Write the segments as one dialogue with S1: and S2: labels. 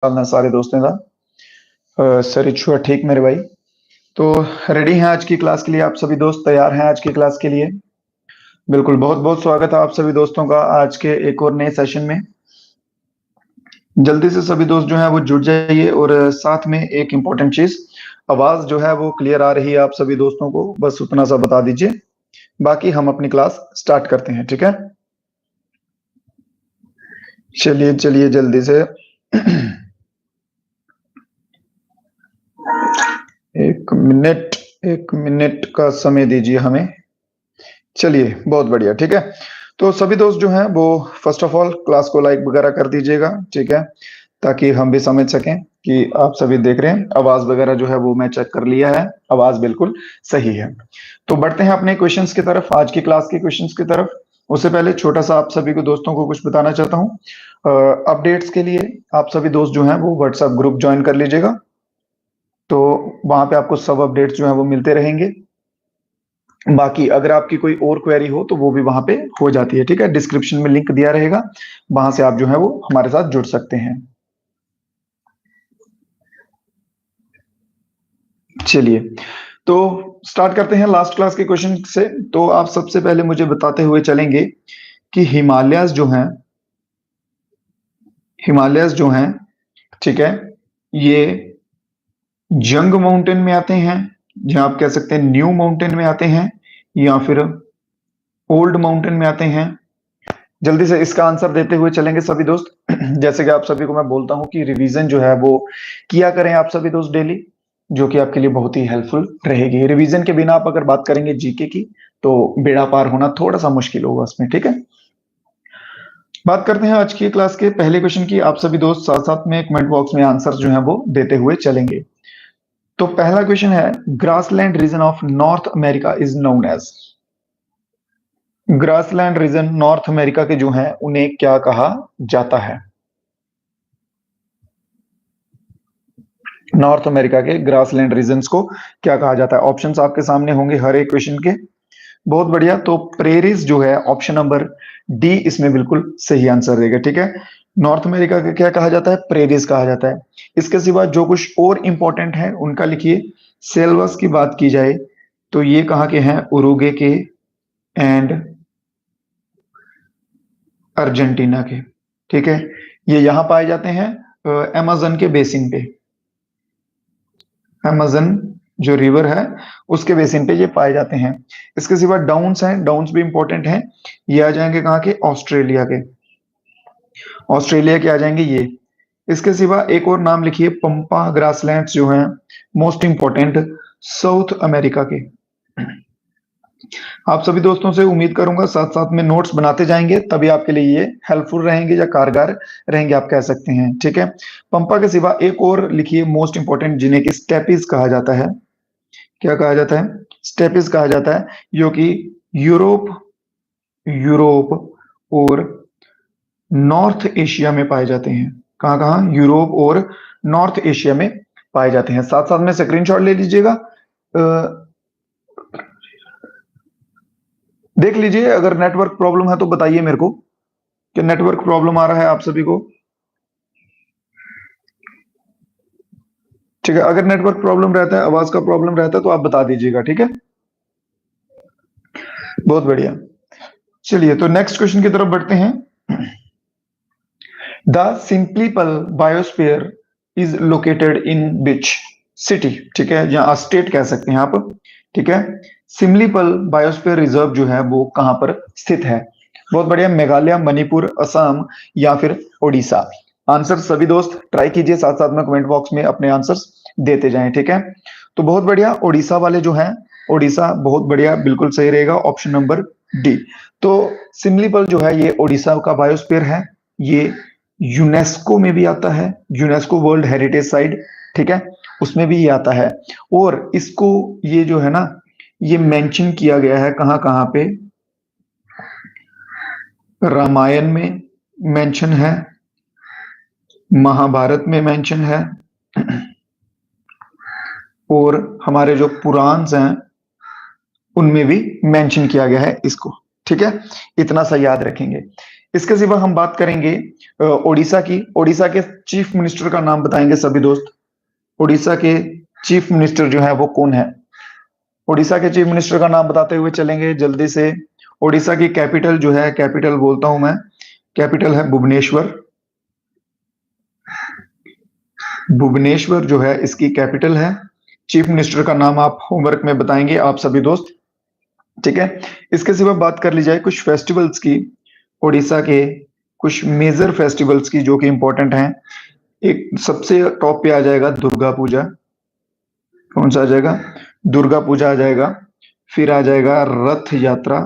S1: डालना सारे दोस्तों का। सर इच्छुआ ठीक मेरे भाई। तो रेडी हैं आज की क्लास के लिए? आप सभी दोस्त तैयार हैं आज की क्लास के लिए? बिल्कुल, बहुत बहुत स्वागत है आप सभी दोस्तों का आज के एक और नए सेशन में। जल्दी से सभी दोस्त जो हैं वो जुड़ जाइए। और साथ में एक इम्पोर्टेंट चीज, आवाज जो है वो क्लियर आ रही है आप सभी दोस्तों को, बस उतना सा बता दीजिए। बाकी हम अपनी क्लास स्टार्ट करते हैं, ठीक है? चलिए चलिए जल्दी से। एक मिनट का समय दीजिए हमें। चलिए बहुत बढ़िया, ठीक है। तो सभी दोस्त जो हैं वो फर्स्ट ऑफ ऑल क्लास को लाइक वगैरह कर दीजिएगा, ठीक है, ताकि हम भी समझ सकें कि आप सभी देख रहे हैं। आवाज वगैरह जो है वो मैं चेक कर लिया है, आवाज बिल्कुल सही है। तो बढ़ते हैं अपने क्वेश्चंस की तरफ, आज की क्लास के क्वेश्चंस की तरफ। उससे पहले छोटा सा आप सभी को दोस्तों को कुछ बताना चाहता हूँ। अपडेट्स के लिए आप सभी दोस्त जो हैं वो व्हाट्सएप ग्रुप ज्वाइन कर लीजिएगा। तो वहां पे आपको सब अपडेट्स जो है वो मिलते रहेंगे। बाकी अगर आपकी कोई और क्वेरी हो तो वो भी वहां पे हो जाती है, ठीक है। डिस्क्रिप्शन में लिंक दिया रहेगा, वहां से आप जो है वो हमारे साथ जुड़ सकते हैं। चलिए तो स्टार्ट करते हैं लास्ट क्लास के क्वेश्चन से। तो आप सबसे पहले मुझे बताते हुए चलेंगे कि हिमालयस जो हैं, ठीक है, ये यंग माउंटेन में आते हैं, जहां आप कह सकते हैं न्यू माउंटेन में आते हैं, या फिर ओल्ड माउंटेन में आते हैं। जल्दी से इसका आंसर देते हुए चलेंगे सभी दोस्त। जैसे कि आप सभी को मैं बोलता हूं कि रिवीजन जो है वो किया करें आप सभी दोस्त डेली, जो कि आपके लिए बहुत ही हेल्पफुल रहेगी। रिवीजन के बिना आप अगर बात करेंगे जीके की तो बेड़ा पार होना थोड़ा सा मुश्किल होगा उसमें, ठीक है। बात करते हैं आज की क्लास के पहले क्वेश्चन की। आप सभी दोस्त साथ साथ में कमेंट बॉक्स में आंसर जो है वो देते हुए चलेंगे। तो पहला क्वेश्चन है, grassland region of North America is known as. Grassland region North America के जो हैं उन्हें क्या कहा जाता है? नॉर्थ अमेरिका के ग्रासलैंड रीजन्स को क्या कहा जाता है? ऑप्शंस आपके सामने होंगे हर एक क्वेश्चन के। बहुत बढ़िया। तो प्रेरीज जो है ऑप्शन नंबर डी इसमें बिल्कुल सही आंसर रहेगा, ठीक है। नॉर्थ अमेरिका का क्या कहा जाता है? प्रेरीज कहा जाता है। इसके सिवा जो कुछ और इंपॉर्टेंट है उनका लिखिए। सेल्वस की बात की जाए तो ये कहाँ के हैं? उरुगे के एंड अर्जेंटीना के, ठीक है। ये यहाँ पाए जाते हैं अमेज़न के बेसिन पे। अमेज़न जो रिवर है उसके बेसिन पे ये पाए जाते हैं। इसके सिवा डाउन्स हैं, डाउन्स भी इंपॉर्टेंट हैं। ये आ जाएंगे कहाँ के? ऑस्ट्रेलिया के। ऑस्ट्रेलिया के आ जाएंगे ये। इसके सिवा एक और नाम लिखिए, पंपा ग्रासलैंड्स जो हैं मोस्ट इंपॉर्टेंट साउथ अमेरिका के। आप सभी दोस्तों से उम्मीद करूंगा साथ साथ में नोट्स बनाते जाएंगे, तभी आपके लिए ये हेल्पफुल रहेंगे या कारगर रहेंगे, आप कह सकते हैं, ठीक है। पंपा के सिवा एक और लिखिए मोस्ट इंपॉर्टेंट, जिन्हें कि स्टेपिस कहा जाता है। क्या कहा जाता है? स्टेपिस कहा जाता है, जो कि यूरोप यूरोप और नॉर्थ एशिया में पाए जाते हैं। कहाँ कहाँ? यूरोप और नॉर्थ एशिया में पाए जाते हैं। साथ साथ में स्क्रीनशॉट ले लीजिएगा, देख लीजिए। अगर नेटवर्क प्रॉब्लम है तो बताइए मेरे को कि नेटवर्क प्रॉब्लम आ रहा है आप सभी को, ठीक है। अगर नेटवर्क प्रॉब्लम रहता है, आवाज का प्रॉब्लम रहता है तो आप बता दीजिएगा, ठीक है। बहुत बढ़िया। चलिए तो नेक्स्ट क्वेश्चन की तरफ बढ़ते हैं। The Similipal biosphere is located in which city, ठीक है, या स्टेट कह सकते हैं आप, ठीक है। सिम्लीपल बायोस्फीयर रिजर्व जो है वो कहां पर स्थित है? बहुत बढ़िया। मेघालय, मणिपुर, असम या फिर ओडिशा? आंसर सभी दोस्त ट्राई कीजिए, साथ साथ में कमेंट बॉक्स में अपने आंसर्स देते जाएं, ठीक है। तो बहुत बढ़िया, ओडिशा वाले जो हैं, ओडिशा बहुत बढ़िया, बिल्कुल सही रहेगा ऑप्शन नंबर डी। तो सिम्लीपल जो है ये ओडिशा का बायोस्फीयर है। ये यूनेस्को में भी आता है, यूनेस्को वर्ल्ड हेरिटेज साइट, ठीक है, उसमें भी ये आता है। और इसको ये जो है ना, ये मेंशन किया गया है कहाँ कहाँ पे? रामायण में मेंशन है, महाभारत में मेंशन है, और हमारे जो पुराण हैं उनमें भी मेंशन किया गया है इसको, ठीक है। इतना सा याद रखेंगे। इसके सिवा हम बात करेंगे ओडिशा की। ओडिशा के चीफ मिनिस्टर का नाम बताएंगे सभी दोस्त। ओडिशा के चीफ मिनिस्टर जो है वो कौन है? ओडिशा के चीफ मिनिस्टर का नाम बताते हुए चलेंगे जल्दी से। ओडिशा की कैपिटल जो है, कैपिटल बोलता हूं मैं, कैपिटल है भुवनेश्वर। भुवनेश्वर जो है इसकी कैपिटल है। चीफ मिनिस्टर का नाम आप होमवर्क में बताएंगे आप सभी दोस्त, ठीक है। इसके सिवा बात कर ली जाए कुछ फेस्टिवल्स की, ओडिशा के कुछ मेजर फेस्टिवल्स की जो कि इंपॉर्टेंट हैं। एक सबसे टॉप पे आ जाएगा दुर्गा पूजा। कौन सा आ जाएगा? दुर्गा पूजा आ जाएगा। फिर आ जाएगा रथ यात्रा,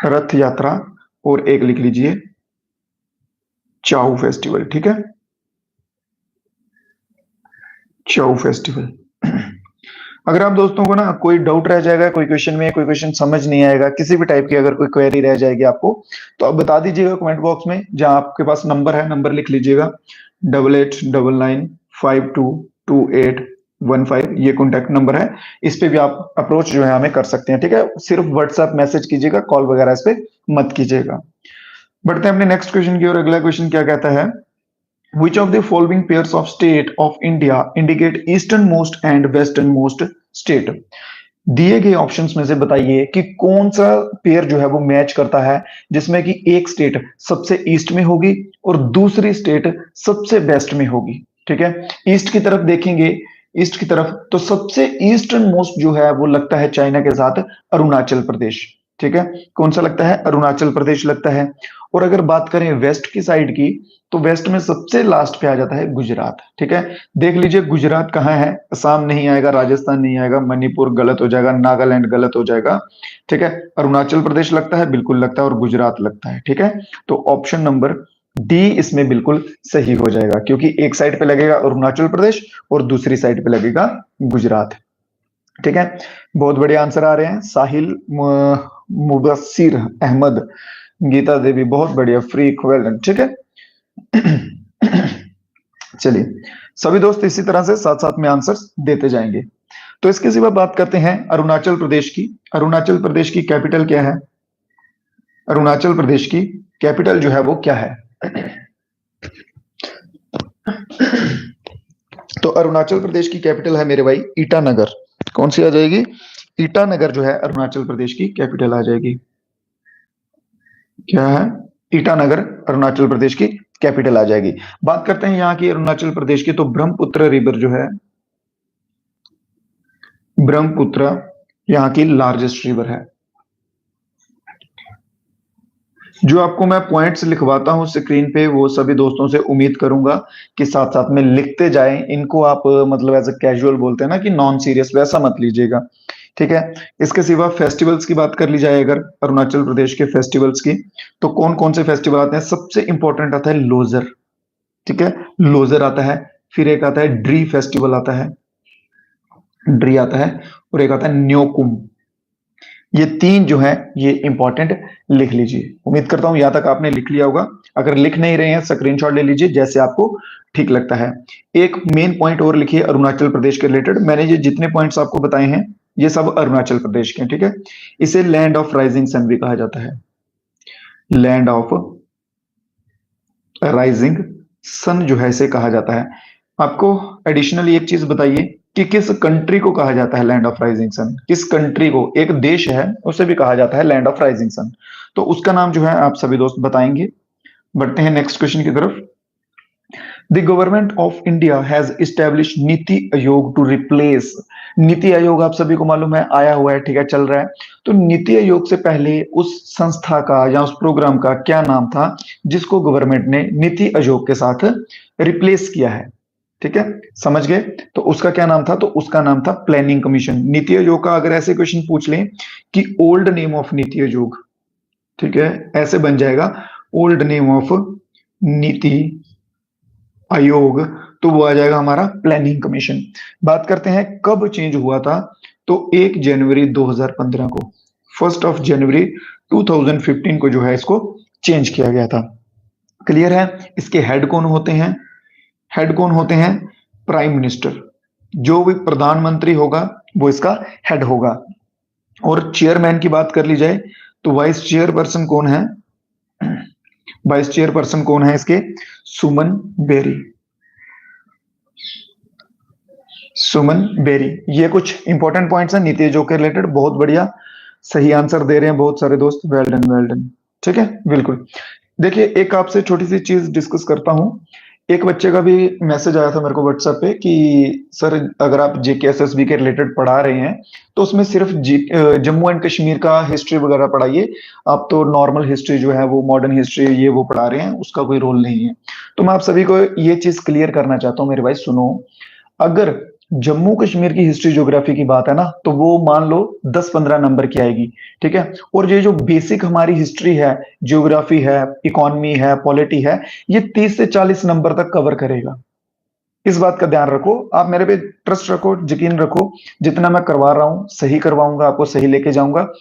S1: रथ यात्रा, और एक लिख लीजिए चाऊ फेस्टिवल, ठीक है, चाऊ फेस्टिवल। अगर आप दोस्तों को ना कोई डाउट रह जाएगा, कोई क्वेश्चन में कोई क्वेश्चन समझ नहीं आएगा, किसी भी टाइप की अगर कोई क्वेरी रह जाएगी आपको, तो आप बता दीजिएगा कमेंट बॉक्स में। जहां आपके पास नंबर है, नंबर लिख लीजिएगा 8899522815, ये कॉन्टैक्ट नंबर है। इस पे भी आप अप्रोच जो है हमें कर सकते हैं, ठीक है। सिर्फ व्हाट्सएप मैसेज कीजिएगा, कॉल वगैरह इस पे मत कीजिएगा। बढ़ते हैं अपने नेक्स्ट क्वेश्चन की ओर। अगला क्वेश्चन क्या कहता है? Which of the following pairs of state of India indicate easternmost and westernmost state? दिए गए ऑप्शंस में से बताइए कि कौन सा पेयर जो है वो मैच करता है जिसमें कि एक स्टेट सबसे ईस्ट में होगी और दूसरी स्टेट सबसे वेस्ट में होगी, ठीक है। ईस्ट की तरफ देखेंगे, ईस्ट की तरफ तो सबसे ईस्टर्न मोस्ट जो है वो लगता है चाइना के साथ अरुणाचल प्रदेश, ठीक है। कौन सा लगता है? अरुणाचल प्रदेश लगता है। और अगर बात करें वेस्ट की साइड की, तो वेस्ट में सबसे लास्ट पे आ जाता है गुजरात, ठीक है। देख लीजिए गुजरात कहाँ है, असम नहीं आएगा, राजस्थान नहीं आएगा, मणिपुर गलत हो जाएगा, नागालैंड गलत हो जाएगा, ठीक है। अरुणाचल प्रदेश लगता है, बिल्कुल लगता है, और गुजरात लगता है, ठीक है। तो ऑप्शन नंबर डी इसमें बिल्कुल सही हो जाएगा, क्योंकि एक साइड पे लगेगा अरुणाचल प्रदेश और दूसरी साइड पे लगेगा गुजरात, ठीक है। बहुत बड़े आंसर आ रहे हैं। साहिल मुबस्सिर अहमद, गीता देवी, बहुत बढ़िया, फ्री वेल डन, ठीक है। चलिए सभी दोस्त इसी तरह से साथ साथ में आंसर्स देते जाएंगे। तो इसके सिवा बात करते हैं अरुणाचल प्रदेश की। अरुणाचल प्रदेश की कैपिटल क्या है? अरुणाचल प्रदेश की कैपिटल जो है वो क्या है? तो अरुणाचल प्रदेश की कैपिटल है मेरे भाई ईटानगर। कौन सी आ जाएगी? ईटानगर जो है अरुणाचल प्रदेश की कैपिटल आ जाएगी। क्या है? ईटानगर अरुणाचल प्रदेश की कैपिटल आ जाएगी। बात करते हैं यहाँ की अरुणाचल प्रदेश की, तो ब्रह्मपुत्र रिवर जो है, ब्रह्मपुत्र यहाँ की लार्जेस्ट रिवर है। जो आपको मैं पॉइंट्स लिखवाता हूं स्क्रीन पे, वो सभी दोस्तों से उम्मीद करूंगा कि साथ साथ में लिखते जाएं। इनको आप मतलब एज अ कैजुअल बोलते हैं ना कि नॉन सीरियस, वैसा मत लीजिएगा, ठीक है। इसके सिवा फेस्टिवल्स की बात कर ली जाए अगर अरुणाचल प्रदेश के फेस्टिवल्स की, तो कौन कौन से फेस्टिवल आते हैं? सबसे इंपॉर्टेंट आता है लोजर, ठीक है, लोजर आता है। फिर एक आता है ड्री फेस्टिवल आता है, ड्री आता है, और एक आता है न्योकुम। ये तीन जो है ये इंपॉर्टेंट लिख लीजिए। उम्मीद करता हूं यहां तक आपने लिख लिया होगा। अगर लिख नहीं रहे हैं स्क्रीनशॉट ले लीजिए जैसे आपको ठीक लगता है। एक मेन पॉइंट और लिखिए अरुणाचल प्रदेश के रिलेटेड। मैंने ये जितने पॉइंट्स आपको बताए हैं ये सब अरुणाचल प्रदेश के, ठीक है। इसे लैंड ऑफ राइजिंग सन भी कहा जाता है, लैंड ऑफ राइजिंग सन जो है इसे कहा जाता है। आपको एडिशनली एक चीज बताइए कि किस कंट्री को कहा जाता है लैंड ऑफ राइजिंग सन? किस कंट्री को, एक देश है उसे भी कहा जाता है लैंड ऑफ राइजिंग सन, तो उसका नाम जो है आप सभी दोस्त बताएंगे। बढ़ते हैं नेक्स्ट क्वेश्चन की तरफ। The government of India has establish NITI Aayog to replace. NITI Aayog आप सभी को मालूम है आया हुआ है, ठीक है, चल रहा है। तो नीति आयोग से पहले उस संस्था का या उस प्रोग्राम का क्या नाम था जिसको गवर्नमेंट ने नीति आयोग के साथ रिप्लेस किया है? ठीक है, समझ गए? तो उसका क्या नाम था? तो उसका नाम था प्लानिंग कमीशन। नीति आयोग का अगर ऐसे क्वेश्चन पूछ लें कि old name of NITI Aayog, ठीक है, ऐसे बन जाएगा old name of NITI Aayog, तो वो आ जाएगा हमारा प्लानिंग कमीशन। बात करते हैं कब चेंज हुआ था, तो 1 जनवरी 2015 को, 1 जनवरी 2015 को जो है इसको चेंज किया गया था। क्लियर है? इसके हेड कौन होते हैं? हेड कौन होते हैं? Prime minister. जो भी प्रधानमंत्री होगा वो इसका हेड होगा। और चेयरमैन की बात कर ली जाए तो वाइस चेयरपर्सन कौन है? वाइस चेयरपर्सन कौन है इसके? सुमन बेरी। सुमन बेरी। ये कुछ इंपॉर्टेंट पॉइंट्स हैं नीति आयोग के रिलेटेड। बहुत बढ़िया, सही आंसर दे रहे हैं बहुत सारे दोस्त। Well done, well done. ठीक है, बिल्कुल। देखिए, एक आपसे छोटी सी चीज डिस्कस करता हूँ। एक बच्चे का भी मैसेज आया था मेरे को व्हाट्सएप पे कि सर, अगर आप जेके एसएसबी के रिलेटेड पढ़ा रहे हैं तो उसमें सिर्फ जम्मू एंड कश्मीर का हिस्ट्री वगैरह पढ़ाइए। आप तो नॉर्मल हिस्ट्री जो है वो मॉडर्न हिस्ट्री ये वो पढ़ा रहे हैं, उसका कोई रोल नहीं है। तो मैं आप सभी को ये चीज क्लियर करना चाहता हूँ मेरे भाई, सुनो। अगर जम्मू कश्मीर की हिस्ट्री ज्योग्राफी की बात है ना, तो वो मान लो 10-15 नंबर की आएगी। ठीक है, और ये जो बेसिक हमारी हिस्ट्री है, ज्योग्राफी है, इकोनॉमी है, पॉलिटी है, ये 30 से 40 नंबर तक कवर करेगा। इस बात का ध्यान रखो, आप मेरे पे ट्रस्ट रखो, यकीन रखो। जितना मैं करवा रहा हूँ सही करवाऊंगा, आपको सही लेके जाऊंगा।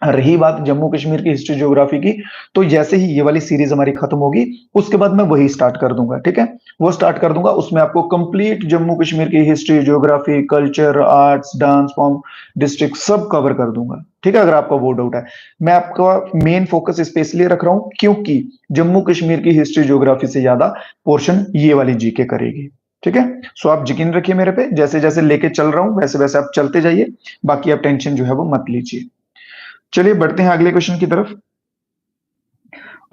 S1: रही बात जम्मू कश्मीर की हिस्ट्री ज्योग्राफी की, तो जैसे ही ये वाली सीरीज हमारी खत्म होगी उसके बाद मैं वही स्टार्ट कर दूंगा। ठीक है, वो स्टार्ट कर दूंगा। उसमें आपको कंप्लीट जम्मू कश्मीर की history, geography, culture, arts, dance form, district सब कवर कर दूंगा। ठीक है, अगर आपका वो डाउट है। मैं आपका मेन फोकस इस पे इसलिए रख रहा हूं क्योंकि जम्मू कश्मीर की हिस्ट्री ज्योग्राफी से ज्यादा पोर्शन ये वाली जीके करेगी। ठीक है, सो आप यकीन रखिए मेरे पे, जैसे जैसे लेके चल रहा हूं वैसे वैसे आप चलते जाइए। बाकी आप टेंशन जो है वो मत लीजिए। चलिए बढ़ते हैं अगले क्वेश्चन की तरफ।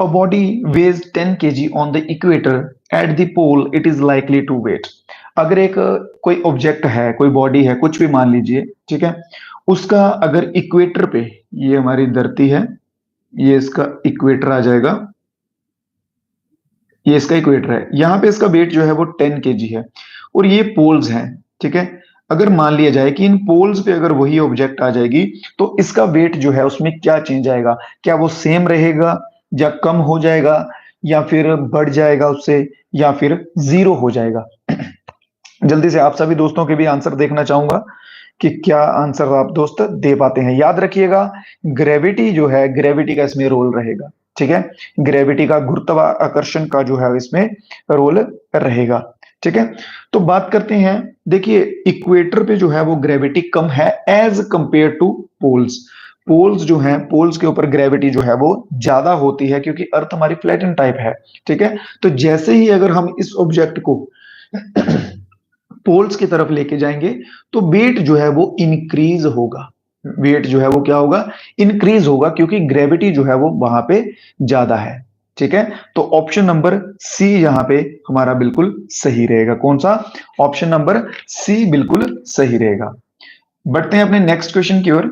S1: A body weighs 10 kg on the equator. At the pole, it is likely to weight. अगर एक कोई ऑब्जेक्ट है, कोई बॉडी है, कुछ भी मान लीजिए, ठीक है, उसका अगर इक्वेटर पे, ये हमारी धरती है, ये इसका इक्वेटर आ जाएगा, ये इसका इक्वेटर है, यहाँ पे इसका वेट जो है वो 10 केजी है, और ये पोल्स हैं। ठीक है, अगर मान लिया जाए कि इन पोल्स पे अगर वही ऑब्जेक्ट आ जाएगी तो इसका वेट जो है उसमें क्या चेंज आएगा? क्या वो सेम रहेगा, या कम हो जाएगा, या फिर बढ़ जाएगा उससे, या फिर जीरो हो जाएगा? जल्दी से आप सभी दोस्तों के भी आंसर देखना चाहूंगा कि क्या आंसर आप दोस्त दे पाते हैं। याद रखिएगा, ग्रेविटी जो है, ग्रेविटी का इसमें रोल रहेगा। ठीक है, ग्रेविटी का, गुरुत्वाकर्षण का जो है इसमें रोल रहेगा। ठीक है, तो बात करते हैं। देखिए, इक्वेटर पे जो है वो ग्रेविटी कम है as compare to poles. Poles जो है, पोल्स के ऊपर ग्रेविटी जो है वो ज्यादा होती है, क्योंकि अर्थ हमारी फ्लैटन टाइप है। ठीक है, तो जैसे ही अगर हम इस ऑब्जेक्ट को पोल्स की तरफ लेके जाएंगे तो वेट जो है वो इंक्रीज होगा। वेट जो है वो क्या होगा? इंक्रीज होगा, क्योंकि ग्रेविटी जो है वो वहां पे ज्यादा है। ठीक है, तो ऑप्शन नंबर सी यहां पे हमारा बिल्कुल सही रहेगा। कौन सा? ऑप्शन नंबर सी बिल्कुल सही रहेगा। बढ़ते हैं अपने नेक्स्ट क्वेश्चन की ओर।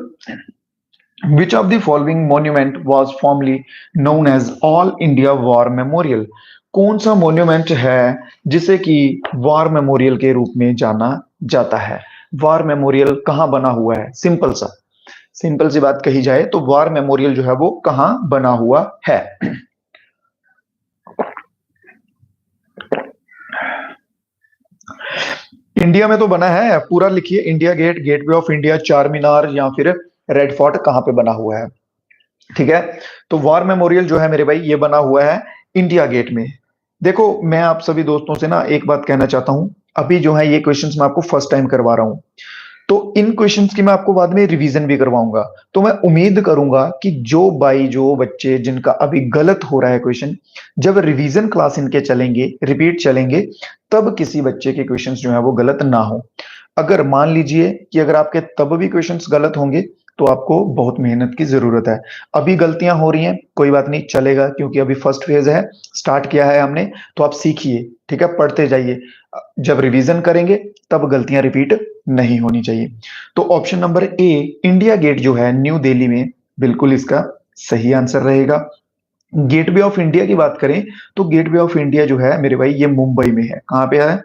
S1: Which of the following monument was formerly known as All India War Memorial? कौन सा मॉन्यूमेंट है जिसे कि वार मेमोरियल के रूप में जाना जाता है? वार मेमोरियल कहां बना हुआ है? सिंपल सी बात कही जाए तो वार मेमोरियल जो है वो कहां बना हुआ है? इंडिया में तो बना है, पूरा लिखिए। India gate, gateway of India, Char Minar, या फिर रेड फोर्ट, कहां पे बना हुआ है? ठीक है, तो वार मेमोरियल जो है मेरे भाई ये बना हुआ है इंडिया गेट में। देखो, मैं आप सभी दोस्तों से ना एक बात कहना चाहता हूं। अभी जो है ये क्वेश्चंस मैं आपको फर्स्ट टाइम करवा रहा हूं, तो इन क्वेश्चंस की मैं आपको बाद में रिवीजन भी करवाऊंगा। तो मैं उम्मीद करूंगा कि जो बच्चे जिनका अभी गलत हो रहा है क्वेश्चन, जब रिवीजन क्लास इनके चलेंगे, रिपीट चलेंगे, तब किसी बच्चे के क्वेश्चंस जो है वो गलत ना हो। अगर मान लीजिए कि अगर आपके तब भी क्वेश्चंस गलत होंगे तो आपको बहुत मेहनत की जरूरत है। अभी गलतियां हो रही हैं, कोई बात नहीं, चलेगा, क्योंकि अभी फर्स्ट फेज है, स्टार्ट किया है हमने। तो आप सीखिए, ठीक है, पढ़ते जाइए। जब रिवीजन करेंगे तब गलतियां रिपीट नहीं होनी चाहिए। तो option number A, India gate जो है न्यू दिल्ली में, बिल्कुल इसका सही आंसर रहेगा। गेटवे ऑफ इंडिया की बात करें तो गेटवे ऑफ इंडिया जो है मेरे भाई ये मुंबई में है। कहां पे है?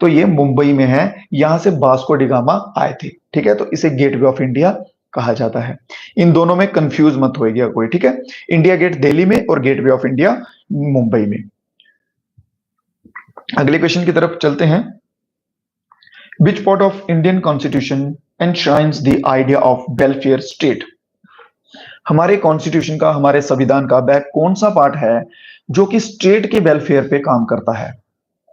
S1: तो ये मुंबई में है। यहां से वास्को डी गामा आए थे। ठीक है, तो इसे गेटवे ऑफ इंडिया कहा जाता है। इन दोनों में कंफ्यूज मत होइएगा कोई। ठीक है, इंडिया गेट दिल्ली में और गेटवे ऑफ इंडिया मुंबई में। अगले क्वेश्चन की तरफ चलते हैं। Which part of Indian constitution enshrines the idea of welfare state? हमारे कॉन्स्टिट्यूशन का, हमारे संविधान का वह कौन सा पार्ट है जो कि स्टेट के वेलफेयर पे काम करता है?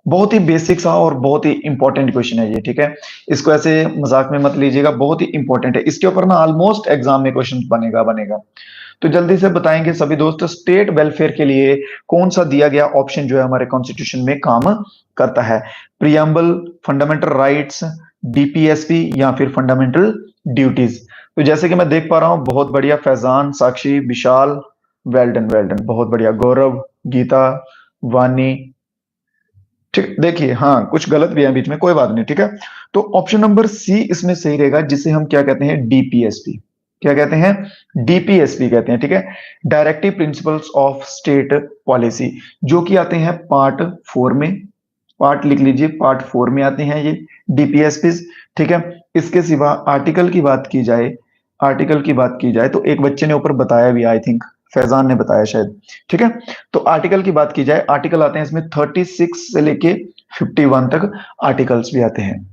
S1: बहुत ही बेसिक सा और बहुत ही इंपॉर्टेंट क्वेश्चन है ये। ठीक है, इसको ऐसे मजाक में मत लीजिएगा, बहुत ही इंपॉर्टेंट है। इसके ऊपर ना ऑलमोस्ट एग्जाम में क्वेश्चन बनेगा। तो जल्दी से बताएंगे सभी दोस्त, स्टेट वेलफेयर के लिए कौन सा दिया गया ऑप्शन जो है हमारे कॉन्स्टिट्यूशन में काम करता है? प्रियम्बल, फंडामेंटल राइट्स, डीपीएसपी या फिर फंडामेंटल ड्यूटीज। तो जैसे कि मैं देख पा रहा हूं, बहुत बढ़िया फैजान, साक्षी, विशाल, वेल्डन वेल्डन, बहुत बढ़िया, गौरव, गीता, वानी, ठीक। देखिए हाँ, कुछ गलत भी है बीच में, कोई बात नहीं, ठीक है। तो ऑप्शन नंबर सी इसमें सही रहेगा, जिसे हम क्या कहते हैं? डीपीएसपी। क्या कहते हैं? डीपीएसपी कहते हैं, ठीक है। Directive principles of state policy, जो कि आते हैं पार्ट 4 में। पार्ट लिख लीजिए, पार्ट 4 में आते हैं ये डीपीएसपी, ठीक है। इसके सिवा आर्टिकल की बात की जाए, आर्टिकल की बात की जाए तो एक बच्चे ने ऊपर बताया भी, आई थिंक फैजान ने बताया शायद, ठीक है। तो आर्टिकल की बात की जाए, आर्टिकल आते हैं इसमें 36 से लेके 51 तक आर्टिकल्स भी आते हैं।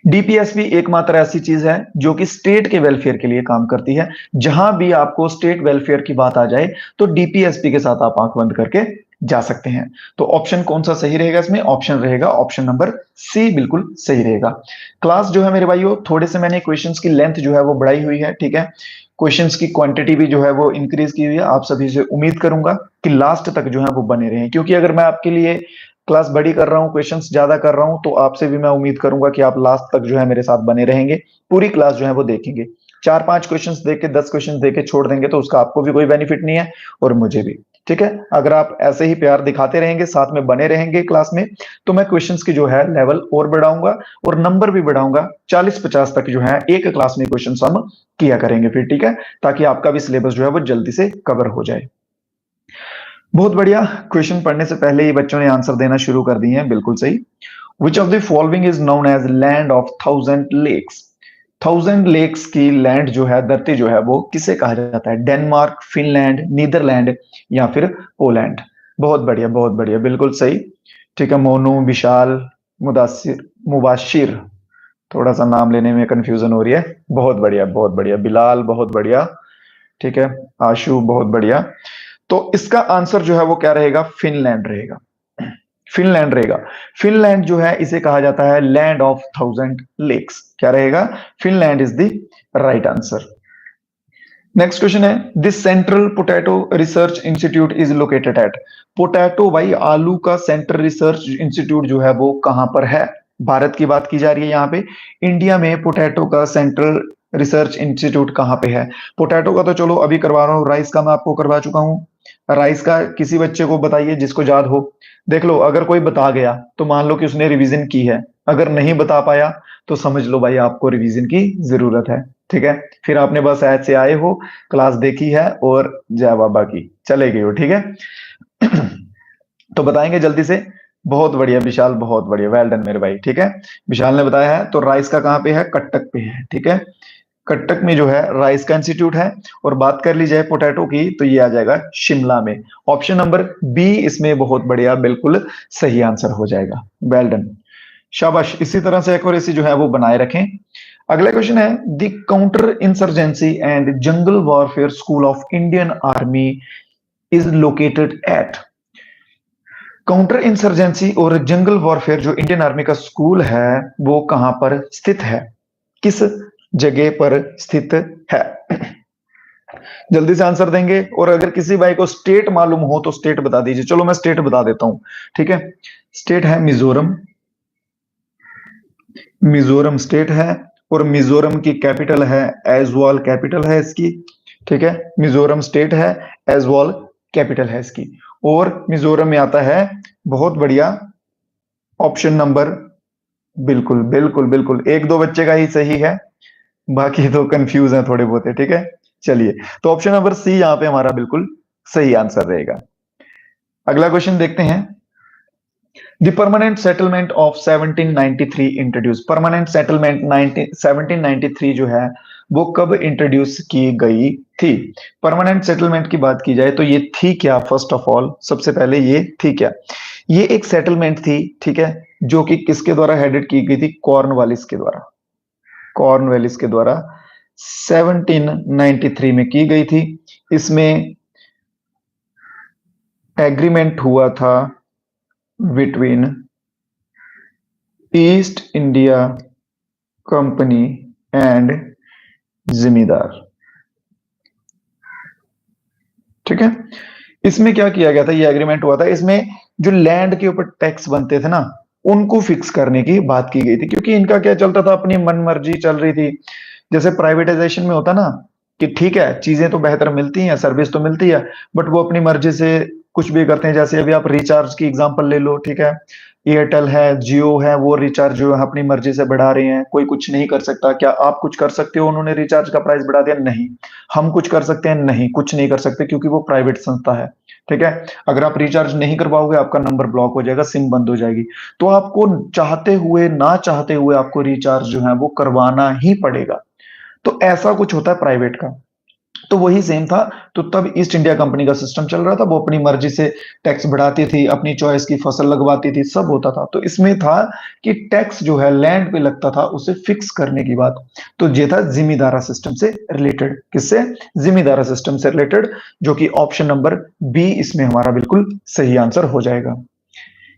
S1: डीपीएसपी एकमात्र ऐसी चीज है जो कि स्टेट के वेलफेयर के लिए काम करती है। जहां भी आपको स्टेट वेलफेयर की बात आ जाए तो डीपीएसपी के साथ आप आंख बंद करके जा सकते हैं। तो ऑप्शन कौन सा सही रहेगा इसमें? ऑप्शन रहेगा ऑप्शन नंबर सी, बिल्कुल सही रहेगा। क्लास जो है मेरे भाइयों, थोड़े से मैंने क्वेश्चंस की लेंथ जो है वो बढ़ाई हुई है, ठीक है। क्वेश्चंस की क्वांटिटी भी जो है वो इंक्रीज की हुई है। आप सभी से उम्मीद करूंगा कि लास्ट तक जो है वो बने रहें, क्योंकि अगर मैं आपके लिए क्लास बड़ी कर रहा हूँ, क्वेश्चंस ज्यादा कर रहा हूँ, तो आपसे भी मैं उम्मीद करूंगा कि आप लास्ट तक जो है मेरे साथ बने रहेंगे, पूरी क्लास जो है वो देखेंगे। 4-5 क्वेश्चंस देख के, 10 क्वेश्चंस देख के छोड़ देंगे तो उसका आपको भी कोई बेनिफिट नहीं है और मुझे भी, ठीक है। अगर आप ऐसे ही प्यार दिखाते रहेंगे, साथ में बने रहेंगे क्लास में, तो मैं क्वेश्चंस की जो है लेवल और बढ़ाऊंगा और नंबर भी बढ़ाऊंगा। 40-50 तक जो है एक क्लास में क्वेश्चन हम किया करेंगे फिर, ठीक है, ताकि आपका भी सिलेबस जो है वो जल्दी से कवर हो जाए। बहुत बढ़िया। क्वेश्चन पढ़ने से पहले ही बच्चों ने आंसर देना शुरू कर दिए हैं, बिल्कुल सही। Which of the following is known as land of 1000 lakes? 1000 lakes की लैंड जो है, धरती जो है, वो किसे कहा जाता है? डेनमार्क, फिनलैंड, नीदरलैंड या फिर पोलैंड? बहुत बढ़िया, बहुत बढ़िया, बिल्कुल सही, ठीक है। मोनू, विशाल, मुदासिर, मुबाशिर, थोड़ा सा नाम लेने में कंफ्यूजन हो रही है। बहुत बढ़िया, बहुत बढ़िया, बिलाल, बहुत बढ़िया, ठीक है। आशु, बहुत बढ़िया। तो इसका आंसर जो है वो क्या रहेगा? फिनलैंड रहेगा, फिनलैंड रहेगा। फिनलैंड जो है इसे कहा जाता है लैंड ऑफ 1000 लेक्स। क्या रहेगा? Finland is the right answer. Next question है, this central potato research institute is located at? Potato भाई, आलू का सेंट्रल रिसर्च इंस्टीट्यूट जो है वो कहां पर है? भारत की बात की जा रही है यहाँ पे। इंडिया में पोटैटो का सेंट्रल रिसर्च इंस्टीट्यूट कहाँ पे है? पोटैटो का तो चलो अभी करवा रहा हूँ, राइस का मैं आपको करवा चुका हूँ। राइस का किसी बच्चे को बताइए जिसको याद हो। देख लो, अगर कोई बता गया तो मान लो कि उसने रिवीजन की है, अगर नहीं बता पाया तो समझ लो भाई आपको रिवीजन की जरूरत है, ठीक है। फिर आपने बस ऐसे आए हो, क्लास देखी है और जय बाबा की चले गए हो, ठीक है। तो बताएंगे जल्दी से। बहुत बढ़िया विशाल, बहुत बढ़िया, वेल डन मेरे भाई, ठीक है। विशाल ने बताया है। तो राइस का कहाँ पे है? कटक पे है, ठीक है। कटक में जो है राइस का इंस्टीट्यूट है। और बात कर ली जाए पोटैटो की तो ये आ जाएगा शिमला में। ऑप्शन नंबर बी इसमें बहुत बढ़िया, बिल्कुल सही आंसर हो जाएगा। वेल डन, शाबाश। इसी तरह से एक्यूरेसी जो है वो बनाए रखें। अगला क्वेश्चन है, the counter insurgency and jungle warfare school of Indian army is located eight? Counter insurgency और जंगल वॉरफेयर जो इंडियन आर्मी का स्कूल है वो कहां पर स्थित है? किस जगह पर स्थित है? जल्दी से आंसर देंगे। और अगर किसी भाई को स्टेट मालूम हो तो स्टेट बता दीजिए। चलो मैं स्टेट बता देता हूं, ठीक है। स्टेट है मिजोरम, मिजोरम स्टेट है। और मिजोरम की कैपिटल है एजवाल, कैपिटल है इसकी, ठीक है। मिजोरम स्टेट है, एजवाल कैपिटल है इसकी। और मिजोरम में आता है, बहुत बढ़िया, ऑप्शन नंबर, बिल्कुल बिल्कुल बिल्कुल, एक दो बच्चे का ही सही है, बाकी तो कंफ्यूज है थोड़े बहुत है, ठीक है। चलिए, तो ऑप्शन नंबर सी यहाँ पे हमारा बिल्कुल सही आंसर रहेगा। अगला क्वेश्चन देखते हैं। The permanent settlement of 1793 introduce? Permanent settlement 1793 जो है वो कब इंट्रोड्यूस की गई थी? परमानेंट सेटलमेंट की बात की जाए तो ये थी क्या? फर्स्ट ऑफ ऑल, सबसे पहले ये थी क्या? ये एक सेटलमेंट थी, ठीक है, जो कि किसके द्वारा हेडेड की गई थी? कॉर्नवालिस के द्वारा, कॉर्नवालिस के द्वारा 1793 में की गई थी। इसमें एग्रीमेंट हुआ था between east India company and जमींदार। ठीक है। इसमें क्या किया गया था, ये एग्रीमेंट हुआ था, इसमें जो लैंड के ऊपर टैक्स बनते थे ना, उनको फिक्स करने की बात की गई थी, क्योंकि इनका क्या चलता था, अपनी मन मर्जी चल रही थी। जैसे प्राइवेटाइजेशन में होता ना कि ठीक है, चीजें तो बेहतर मिलती हैं, सर्विस तो मिलती है, बट वो अपनी मर्जी से कुछ भी करते हैं। जैसे अभी आप रिचार्ज की एग्जांपल ले लो, ठीक है, एयरटेल है, जियो है, वो रिचार्ज जो है अपनी मर्जी से बढ़ा रहे हैं, कोई कुछ नहीं कर सकता। क्या आप कुछ कर सकते हो उन्होंने रिचार्ज का प्राइस बढ़ा दिया? नहीं। हम कुछ कर सकते हैं? नहीं, कुछ नहीं कर सकते, क्योंकि वो प्राइवेट संस्था है। ठीक है। अगर आप रिचार्ज नहीं करवाओगे, आपका नंबर ब्लॉक हो जाएगा, सिम बंद हो जाएगी। तो आपको चाहते हुए ना चाहते हुए आपको रिचार्ज जो है वो करवाना ही पड़ेगा। तो ऐसा कुछ होता है प्राइवेट का। तो वही सेम था। तो तब ईस्ट इंडिया कंपनी का सिस्टम चल रहा था, वो अपनी मर्जी से टैक्स बढ़ाती थी, अपनी चॉइस की फसल लगवाती थी, सब होता था। तो इसमें था कि टैक्स जो है लैंड पे लगता था, उसे फिक्स करने की बात। तो ये था जिमीदारा सिस्टम से रिलेटेड। किससे? जिमीदारा सिस्टम से रिलेटेड, जो कि ऑप्शन नंबर बी इसमें हमारा बिल्कुल सही आंसर हो जाएगा।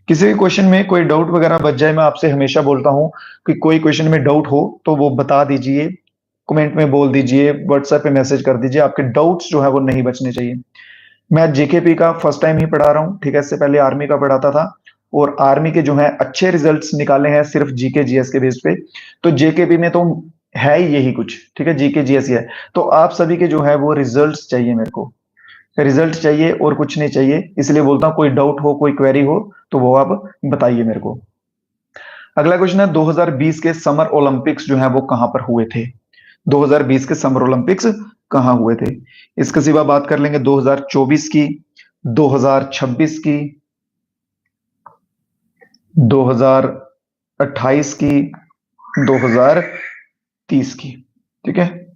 S1: किसी भी क्वेश्चन में कोई डाउट वगैरह बच जाए, मैं आपसे हमेशा बोलता हूं कि कोई क्वेश्चन में डाउट हो तो वो बता दीजिए, कमेंट में बोल दीजिए, व्हाट्सएप पे मैसेज कर दीजिए। आपके डाउट्स जो है वो नहीं बचने चाहिए। मैं जेकेपी का फर्स्ट टाइम ही पढ़ा रहा हूँ, ठीक है। इससे पहले आर्मी का पढ़ाता था, और आर्मी के जो है अच्छे रिजल्ट्स निकाले हैं सिर्फ जीके जीएस के बेस पे। तो जेकेपी में तो है ही यही कुछ, ठीक है, जीके जीएस ही है। तो आप सभी के जो है वो रिजल्ट्स चाहिए मेरे को, रिजल्ट चाहिए और कुछ नहीं चाहिए। इसलिए बोलता हूँ, कोई डाउट हो, कोई क्वेरी हो तो वो आप बताइए मेरे को। अगला क्वेश्चन है, 2020 के समर ओलंपिक्स जो है वो कहां पर हुए थे? 2020 के समर ओलंपिक्स कहां हुए थे? इसके सिवा बात कर लेंगे 2024 की, 2026 की, 2028 की, 2030 की। ठीक है।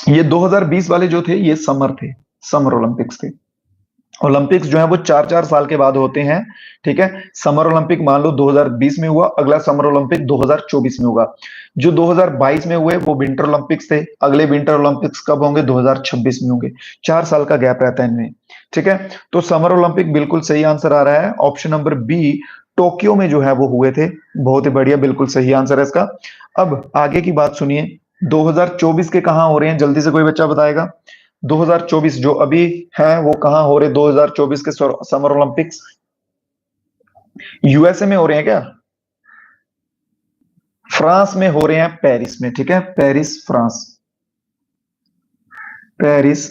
S1: ये 2020 वाले जो थे ये समर थे, समर ओलंपिक्स थे। ओलंपिक्स जो है वो 4-4 साल के बाद होते हैं। ठीक है। समर ओलंपिक मान लो 2020 में हुआ, अगला समर ओलंपिक 2024 में होगा। जो 2022 में हुए वो विंटर ओलंपिक्स थे, अगले विंटर ओलंपिक्स कब होंगे? 2026 में होंगे। 4 साल का गैप रहता है इनमें। ठीक है। तो समर ओलंपिक बिल्कुल सही आंसर आ रहा है, ऑप्शन नंबर बी, टोक्यो में जो है वो हुए थे। बहुत ही बढ़िया, बिल्कुल सही आंसर है इसका। अब आगे की बात सुनिए, 2024 के कहां हो रहे हैं, जल्दी से कोई बच्चा बताएगा? 2024 जो अभी है वो कहां हो रहे? 2024 के समर ओलंपिक्स यूएसए में हो रहे हैं क्या? फ्रांस में हो रहे हैं, पेरिस में। ठीक है, पेरिस फ्रांस, पेरिस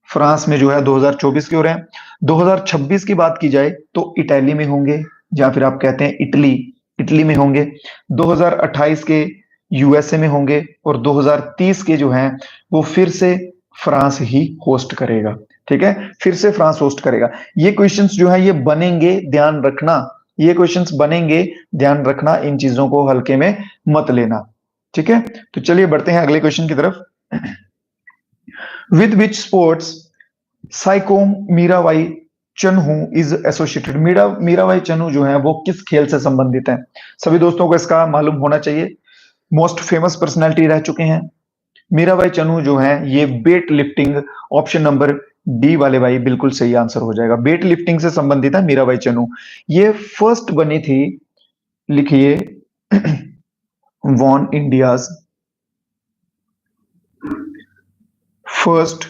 S1: फ्रांस में जो है 2024 के हो रहे हैं। 2026 की बात की जाए तो इटली में होंगे, या फिर आप कहते हैं इटली, इटली में होंगे। 2028 के यूएसए में होंगे, और 2030 के जो हैं वो फिर से फ्रांस ही होस्ट करेगा। ठीक है, फिर से फ्रांस होस्ट करेगा। ये क्वेश्चंस जो है ये बनेंगे, ध्यान रखना। ये क्वेश्चंस बनेंगे, ध्यान रखना, इन चीजों को हल्के में मत लेना। ठीक है। तो चलिए बढ़ते हैं अगले क्वेश्चन की तरफ। With which sports Saikhom Mirabai Chanu is associated? Mirabai Chanu जो है वो किस खेल से संबंधित है? सभी दोस्तों को इसका मालूम होना चाहिए। मोस्ट फेमस पर्सनालिटी रह चुके हैं। मीराबाई चन्हू जो है ये weight lifting, option number D वाले भाई बिल्कुल सही आंसर हो जाएगा। वेट लिफ्टिंग से संबंधित है मीराबाई चन्हू। ये फर्स्ट बनी थी, लिखिए, won India's first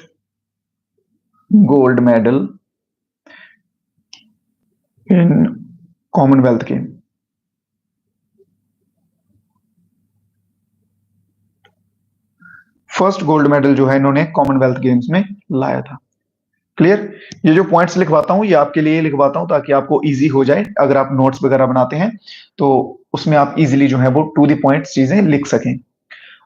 S1: gold medal in Commonwealth game. First gold medal जो है इन्होंने कॉमनवेल्थ गेम्स में लाया था। क्लियर? ये जो पॉइंट्स लिखवाता हूं ये आपके लिए लिखवाता हूं ताकि आपको इजी हो जाए, अगर आप नोट्स वगैरह बनाते हैं तो उसमें आप इजीली जो है वो टू द पॉइंट चीजें लिख सकें।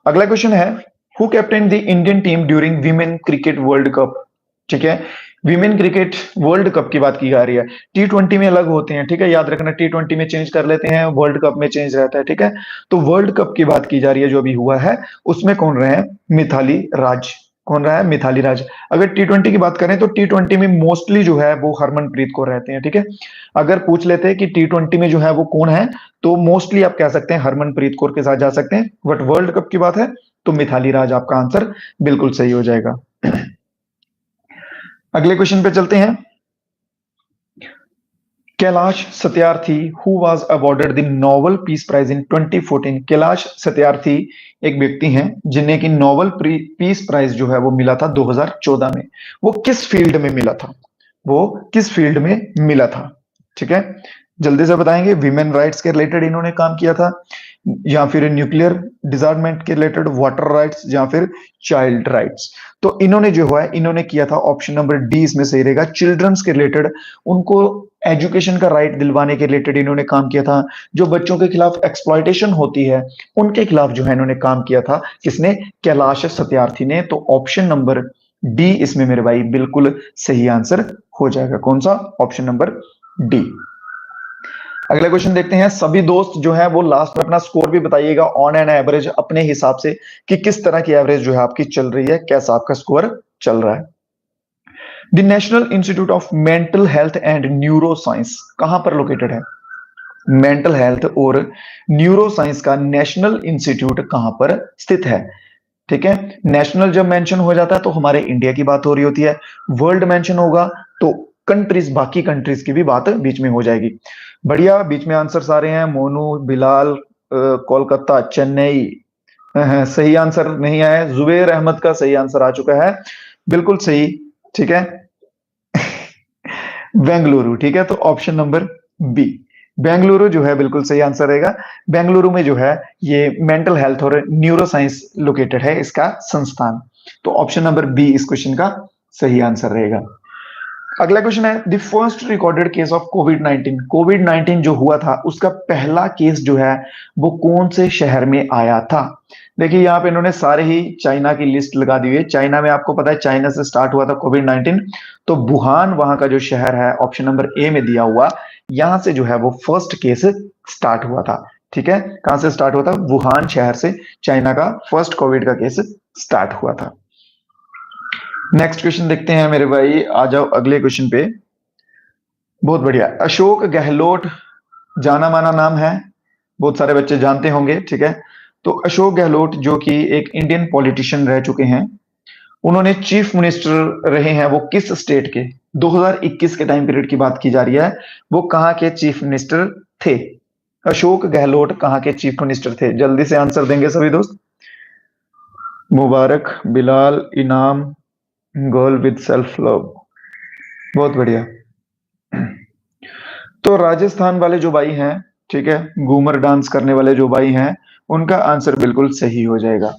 S1: अगला क्वेश्चन है, who captain the Indian team during women cricket world cup? ठीक है, वीमेन क्रिकेट वर्ल्ड कप की बात की जा रही है। T20 में अलग होते हैं, ठीक है, याद रखना। T20 में चेंज कर लेते हैं, वर्ल्ड कप में चेंज रहता है। ठीक है, तो वर्ल्ड कप की बात की जा रही है जो अभी हुआ है, उसमें कौन रहे हैं? मिथाली राज। कौन रहा है? मिथाली राज। अगर T20 की बात करें तो T20 में मोस्टली जो है वो हरमनप्रीत कौर रहते हैं। ठीक है, अगर पूछ लेते हैं कि T20 में जो है वो कौन है, तो मोस्टली आप कह सकते हैं हरमनप्रीत कौर के साथ जा सकते हैं। बट वर्ल्ड कप की बात है तो मिथाली राज आपका आंसर बिल्कुल सही हो जाएगा। अगले क्वेश्चन पे चलते हैं। Kailash Satyarthi who was awarded the Nobel peace prize in 2014। Kailash Satyarthi एक व्यक्ति हैं जिन्हें की नोबेल पीस प्राइज जो है वो मिला था 2014 में। वो किस फील्ड में मिला था? वो किस फील्ड में मिला था? ठीक है, जल्दी से बताएंगे। विमेन राइट्स के रिलेटेड इन्होंने काम किया था, या फिर न्यूक्लियर डिजार्टमेंट के रिलेटेड, वाटर राइट्स, या फिर चाइल्ड राइट्स। तो इन्होंने जो है इन्होंने किया था ऑप्शन नंबर डी इसमें सही रहेगा, चिल्ड्रंस के रिलेटेड, उनको एजुकेशन का राइट दिलवाने के रिलेटेड इन्होंने काम किया था। जो बच्चों के खिलाफ एक्सप्लॉयटेशन होती है उनके खिलाफ जो है इन्होंने काम किया था। किसने? कैलाश सत्यार्थी ने। तो ऑप्शन नंबर डी इसमें मेरे भाई बिल्कुल सही आंसर हो जाएगा। कौन सा? Option number D. अगला क्वेश्चन देखते हैं। सभी दोस्त जो है वो लास्ट में अपना स्कोर भी बताइएगा ऑन एन एवरेज अपने हिसाब से कि किस तरह की एवरेज जो है आपकी चल रही है, कैसा आपका स्कोर चल रहा है। The national institute of mental health and neuro science कहां पर लोकेटेड है? मेंटल हेल्थ और न्यूरो साइंस का नेशनल इंस्टीट्यूट कहां पर स्थित है? ठीक है, नेशनल जब मेंशन हो जाता है तो हमारे इंडिया की बात हो रही होती है, वर्ल्ड मेंशन होगा तो कंट्रीज, बाकी कंट्रीज की भी बात बीच में हो जाएगी। बढ़िया, बीच में आंसर्स आ रहे हैं। मोनू, बिलाल, कोलकाता, चेन्नई। सही आंसर नहीं आया। जुबेर अहमद का सही आंसर आ चुका है, बिल्कुल सही। ठीक है, बेंगलुरु। ठीक है, तो ऑप्शन नंबर बी बेंगलुरु जो है बिल्कुल सही आंसर रहेगा। बेंगलुरु में जो है ये मेंटल हेल्थ और न्यूरो साइंस लोकेटेड है, इसका संस्थान। तो ऑप्शन नंबर बी इस क्वेश्चन का सही आंसर रहेगा। अगला क्वेश्चन है, the first recorded case of Covid 19। Covid 19 जो हुआ था उसका पहला केस जो है वो कौन से शहर में आया था? देखिए यहाँ पे इन्होंने सारे ही चाइना की लिस्ट लगा दी है। चाइना में आपको पता है चाइना से स्टार्ट हुआ था कोविड 19, तो वुहान वहां का जो शहर है ऑप्शन नंबर ए में दिया हुआ, यहां से जो है वो फर्स्ट केस स्टार्ट हुआ था। ठीक है, कहां से स्टार्ट हुआ था? वुहान शहर से चाइना का फर्स्ट कोविड का केस स्टार्ट हुआ था। नेक्स्ट क्वेश्चन देखते हैं मेरे भाई, आ जाओ अगले क्वेश्चन पे। बहुत बढ़िया। अशोक गहलोत जाना माना नाम है, बहुत सारे बच्चे जानते होंगे। ठीक है, तो अशोक गहलोत जो कि एक इंडियन पॉलिटिशियन रह चुके हैं, उन्होंने चीफ मिनिस्टर रहे हैं वो किस स्टेट के? 2021 के टाइम पीरियड की बात की जा रही है, वो कहां के चीफ मिनिस्टर थे? अशोक गहलोत कहां के चीफ मिनिस्टर थे? जल्दी से आंसर देंगे सभी दोस्त। मुबारक, बिलाल, इनाम, गर्ल विद सेल्फ लव। बहुत बढ़िया। तो राजस्थान वाले जो भाई हैं, ठीक है, घूमर डांस करने वाले जो भाई हैं, उनका आंसर बिल्कुल सही हो जाएगा।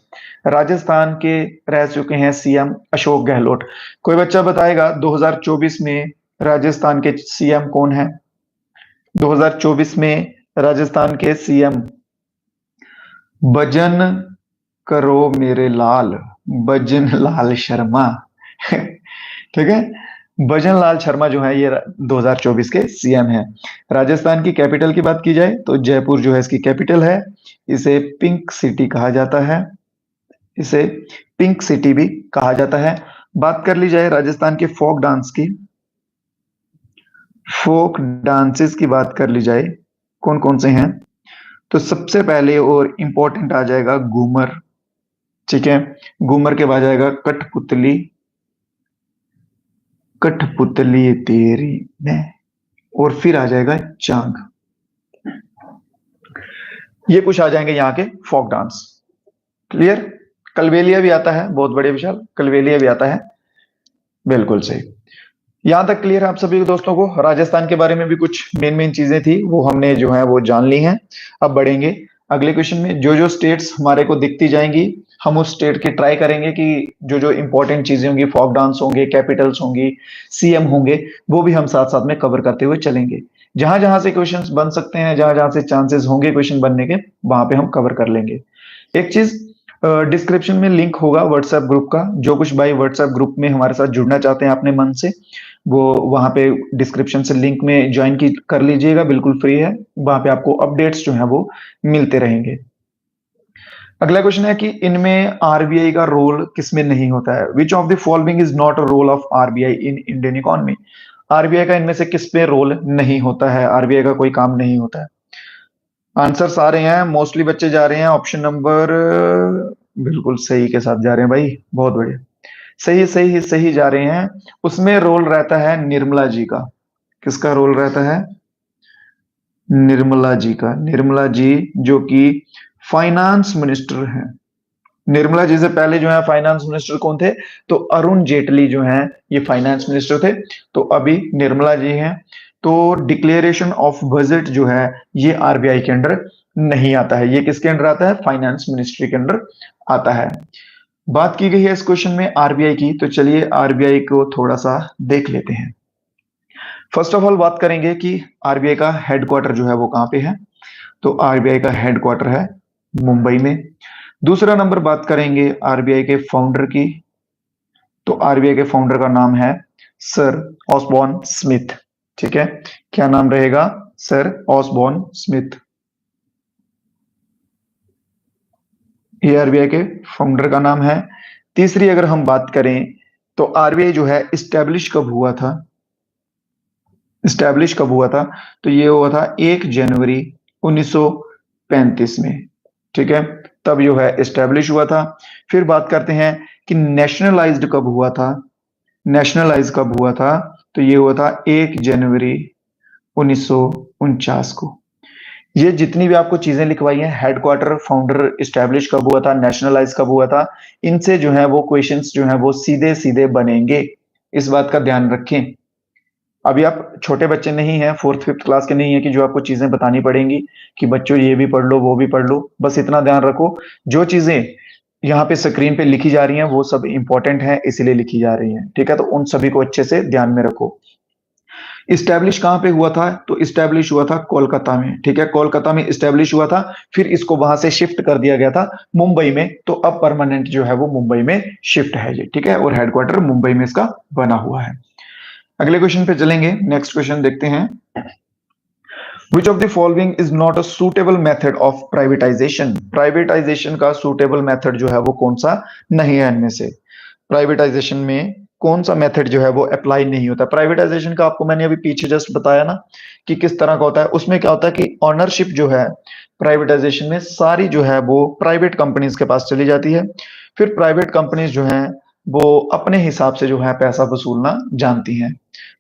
S1: राजस्थान के रह चुके हैं सीएम अशोक गहलोत। कोई बच्चा बताएगा 2024 में राजस्थान के सीएम कौन है? 2024 में राजस्थान के सीएम, भजन करो मेरे लाल, भजन लाल शर्मा। ठीक है, भजन लाल शर्मा जो है ये 2024 के सीएम हैं। राजस्थान की कैपिटल की बात की जाए तो जयपुर जो है इसकी कैपिटल है। इसे पिंक सिटी कहा जाता है, इसे पिंक सिटी भी कहा जाता है। बात कर ली जाए राजस्थान के फोक डांस की, फोक डांसेस की बात कर ली जाए कौन कौन से हैं, तो सबसे पहले और इंपॉर्टेंट आ जाएगा घूमर। ठीक है, घूमर के बाद आएगा कठपुतली, कठपुतली तेरी मैं, और फिर आ जाएगा चांग। ये कुछ आ जाएंगे यहाँ के फोक डांस। क्लियर? कलबेलिया भी आता है, बहुत बड़े विशाल, कलबेलिया भी आता है, बिल्कुल सही। यहां तक क्लियर है आप सभी दोस्तों को? राजस्थान के बारे में भी कुछ मेन मेन चीजें थी वो हमने जो है वो जान ली हैं। अब बढ़ेंगे अगले क्वेश्चन में। जो जो स्टेट्स हमारे को दिखती जाएंगी हम उस स्टेट की ट्राई करेंगे कि जो जो इंपॉर्टेंट चीजें होंगी, फोक डांस होंगे, कैपिटल्स होंगी, सीएम होंगे, वो भी हम साथ साथ में कवर करते हुए चलेंगे। जहां जहां से क्वेश्चंस बन सकते हैं, जहां जहां से चांसेस होंगे क्वेश्चन बनने के, वहां पे हम कवर कर लेंगे। एक चीज, डिस्क्रिप्शन में लिंक होगा व्हाट्सएप ग्रुप का। जो कुछ भाई व्हाट्सएप ग्रुप में हमारे साथ जुड़ना चाहते हैं अपने मन से, वो वहां पे डिस्क्रिप्शन से लिंक में ज्वाइन की कर लीजिएगा, बिल्कुल फ्री है। वहां पे आपको अपडेट्स जो है वो मिलते रहेंगे। अगला क्वेश्चन है कि इनमें आरबीआई का रोल किसमें नहीं होता है? Which of the following is not a role of RBI in Indian economy? RBI का इनमें से किस पे रोल नहीं होता है, आरबीआई का कोई काम नहीं होता है? आंसर्स आ रहे हैं, मोस्टली बच्चे जा रहे हैं ऑप्शन नंबर बिल्कुल सही के साथ जा रहे हैं भाई, बहुत बढ़िया, सही सही सही जा रहे हैं। उसमें रोल रहता है निर्मला जी का। किसका रोल रहता है? निर्मला जी का, निर्मला जी जो कि फाइनेंस मिनिस्टर हैं। निर्मला जी से पहले जो है फाइनेंस मिनिस्टर कौन थे? तो अरुण जेटली जो हैं ये फाइनेंस मिनिस्टर थे। तो अभी निर्मला जी हैं। तो डिक्लेरेशन ऑफ बजट जो है ये आरबीआई के अंडर नहीं आता है, ये किसके अंडर आता है? फाइनेंस मिनिस्ट्री के अंडर आता है। बात की गई है इस क्वेश्चन में आरबीआई की, तो चलिए आरबीआई को थोड़ा सा देख लेते हैं। फर्स्ट ऑफ ऑल बात करेंगे कि आरबीआई का हेडक्वार्टर जो है वो कहाँ पे है। तो आरबीआई का हेडक्वार्टर है मुंबई में। दूसरा नंबर बात करेंगे आरबीआई के फाउंडर की। तो आरबीआई के फाउंडर का नाम है सर ऑसबॉर्न स्मिथ। ठीक है, क्या नाम रहेगा? Sir Osborne Smith. ये आरबीआई के फाउंडर का नाम है। तीसरी अगर हम बात करें तो आरबीआई जो है इस्टेब्लिश कब हुआ था? इस्टेब्लिश कब हुआ था? तो ये हुआ था 1 जनवरी 1935 में। ठीक है, तब जो है इस्टेब्लिश हुआ था। फिर बात करते हैं कि नेशनलाइज्ड कब हुआ था? नेशनलाइज कब हुआ था? तो ये हुआ था 1 जनवरी 1949 को। ये जितनी भी आपको चीजें लिखवाई हैं, हेडक्वार्टर, फाउंडर, इस्टेब्लिश कब हुआ था, नेशनलाइज कब हुआ था, इनसे जो है वो क्वेश्चंस जो है वो सीधे सीधे बनेंगे। इस बात का ध्यान रखें। अभी आप छोटे बच्चे नहीं हैं, फोर्थ फिफ्थ क्लास के नहीं है कि जो आपको चीजें बतानी पड़ेंगी कि बच्चों ये भी पढ़ लो वो भी पढ़ लो। बस इतना ध्यान रखो, जो चीजें यहाँ पे स्क्रीन पे लिखी जा रही हैं वो सब इंपॉर्टेंट हैं, इसीलिए लिखी जा रही हैं। ठीक है, तो उन सभी को अच्छे से ध्यान में रखो। इस्टेब्लिश कहाँ पे हुआ था? तो इस्टेब्लिश हुआ था कोलकाता में। ठीक है, कोलकाता में इस्टेब्लिश हुआ था। फिर इसको वहां से शिफ्ट कर दिया गया था मुंबई में। तो अब परमानेंट जो है वो मुंबई में शिफ्ट है ये। ठीक है, और हेडक्वार्टर मुंबई में इसका बना हुआ है। अगले क्वेश्चन पे चलेंगे। नेक्स्ट क्वेश्चन देखते हैं। Which of the following is not a suitable method of privatization? Privatisation का सुटेबल मेथड जो है वो कौन सा नहीं है इनमें से? प्राइवेटाइजेशन में कौन सा मेथड जो है वो अप्लाई नहीं होता? प्राइवेटाइजेशन का आपको मैंने अभी पीछे जस्ट बताया ना कि किस तरह का होता है। उसमें क्या होता है कि ऑनरशिप जो है प्राइवेटाइजेशन में सारी जो है वो प्राइवेट कंपनीज के पास चली जाती है। फिर प्राइवेट कंपनीज जो हैं वो अपने हिसाब से जो है पैसा वसूलना जानती हैं।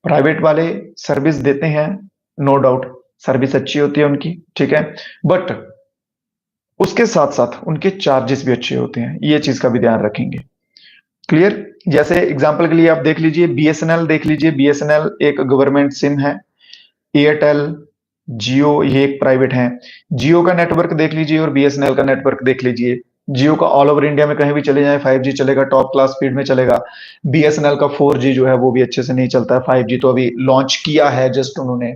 S1: प्राइवेट वाले सर्विस देते हैं, नो डाउट सर्विस अच्छी होती है उनकी। ठीक है, बट उसके साथ साथ उनके चार्जेस भी अच्छे होते हैं, ये चीज का भी ध्यान रखेंगे। क्लियर? जैसे एग्जांपल के लिए आप देख लीजिए, बीएसएनएल देख लीजिए। बीएसएनएल एक गवर्नमेंट सिम है। एयरटेल, जियो ये एक प्राइवेट है। जियो का नेटवर्क देख लीजिए और बीएसएनएल का नेटवर्क देख लीजिए। जियो का ऑल ओवर इंडिया में कहीं भी चले जाए 5G चलेगा, टॉप क्लास स्पीड में चलेगा। बीएसएनएल का 4G जो है वो भी अच्छे से नहीं चलता है। 5G तो अभी लॉन्च किया है जस्ट उन्होंने।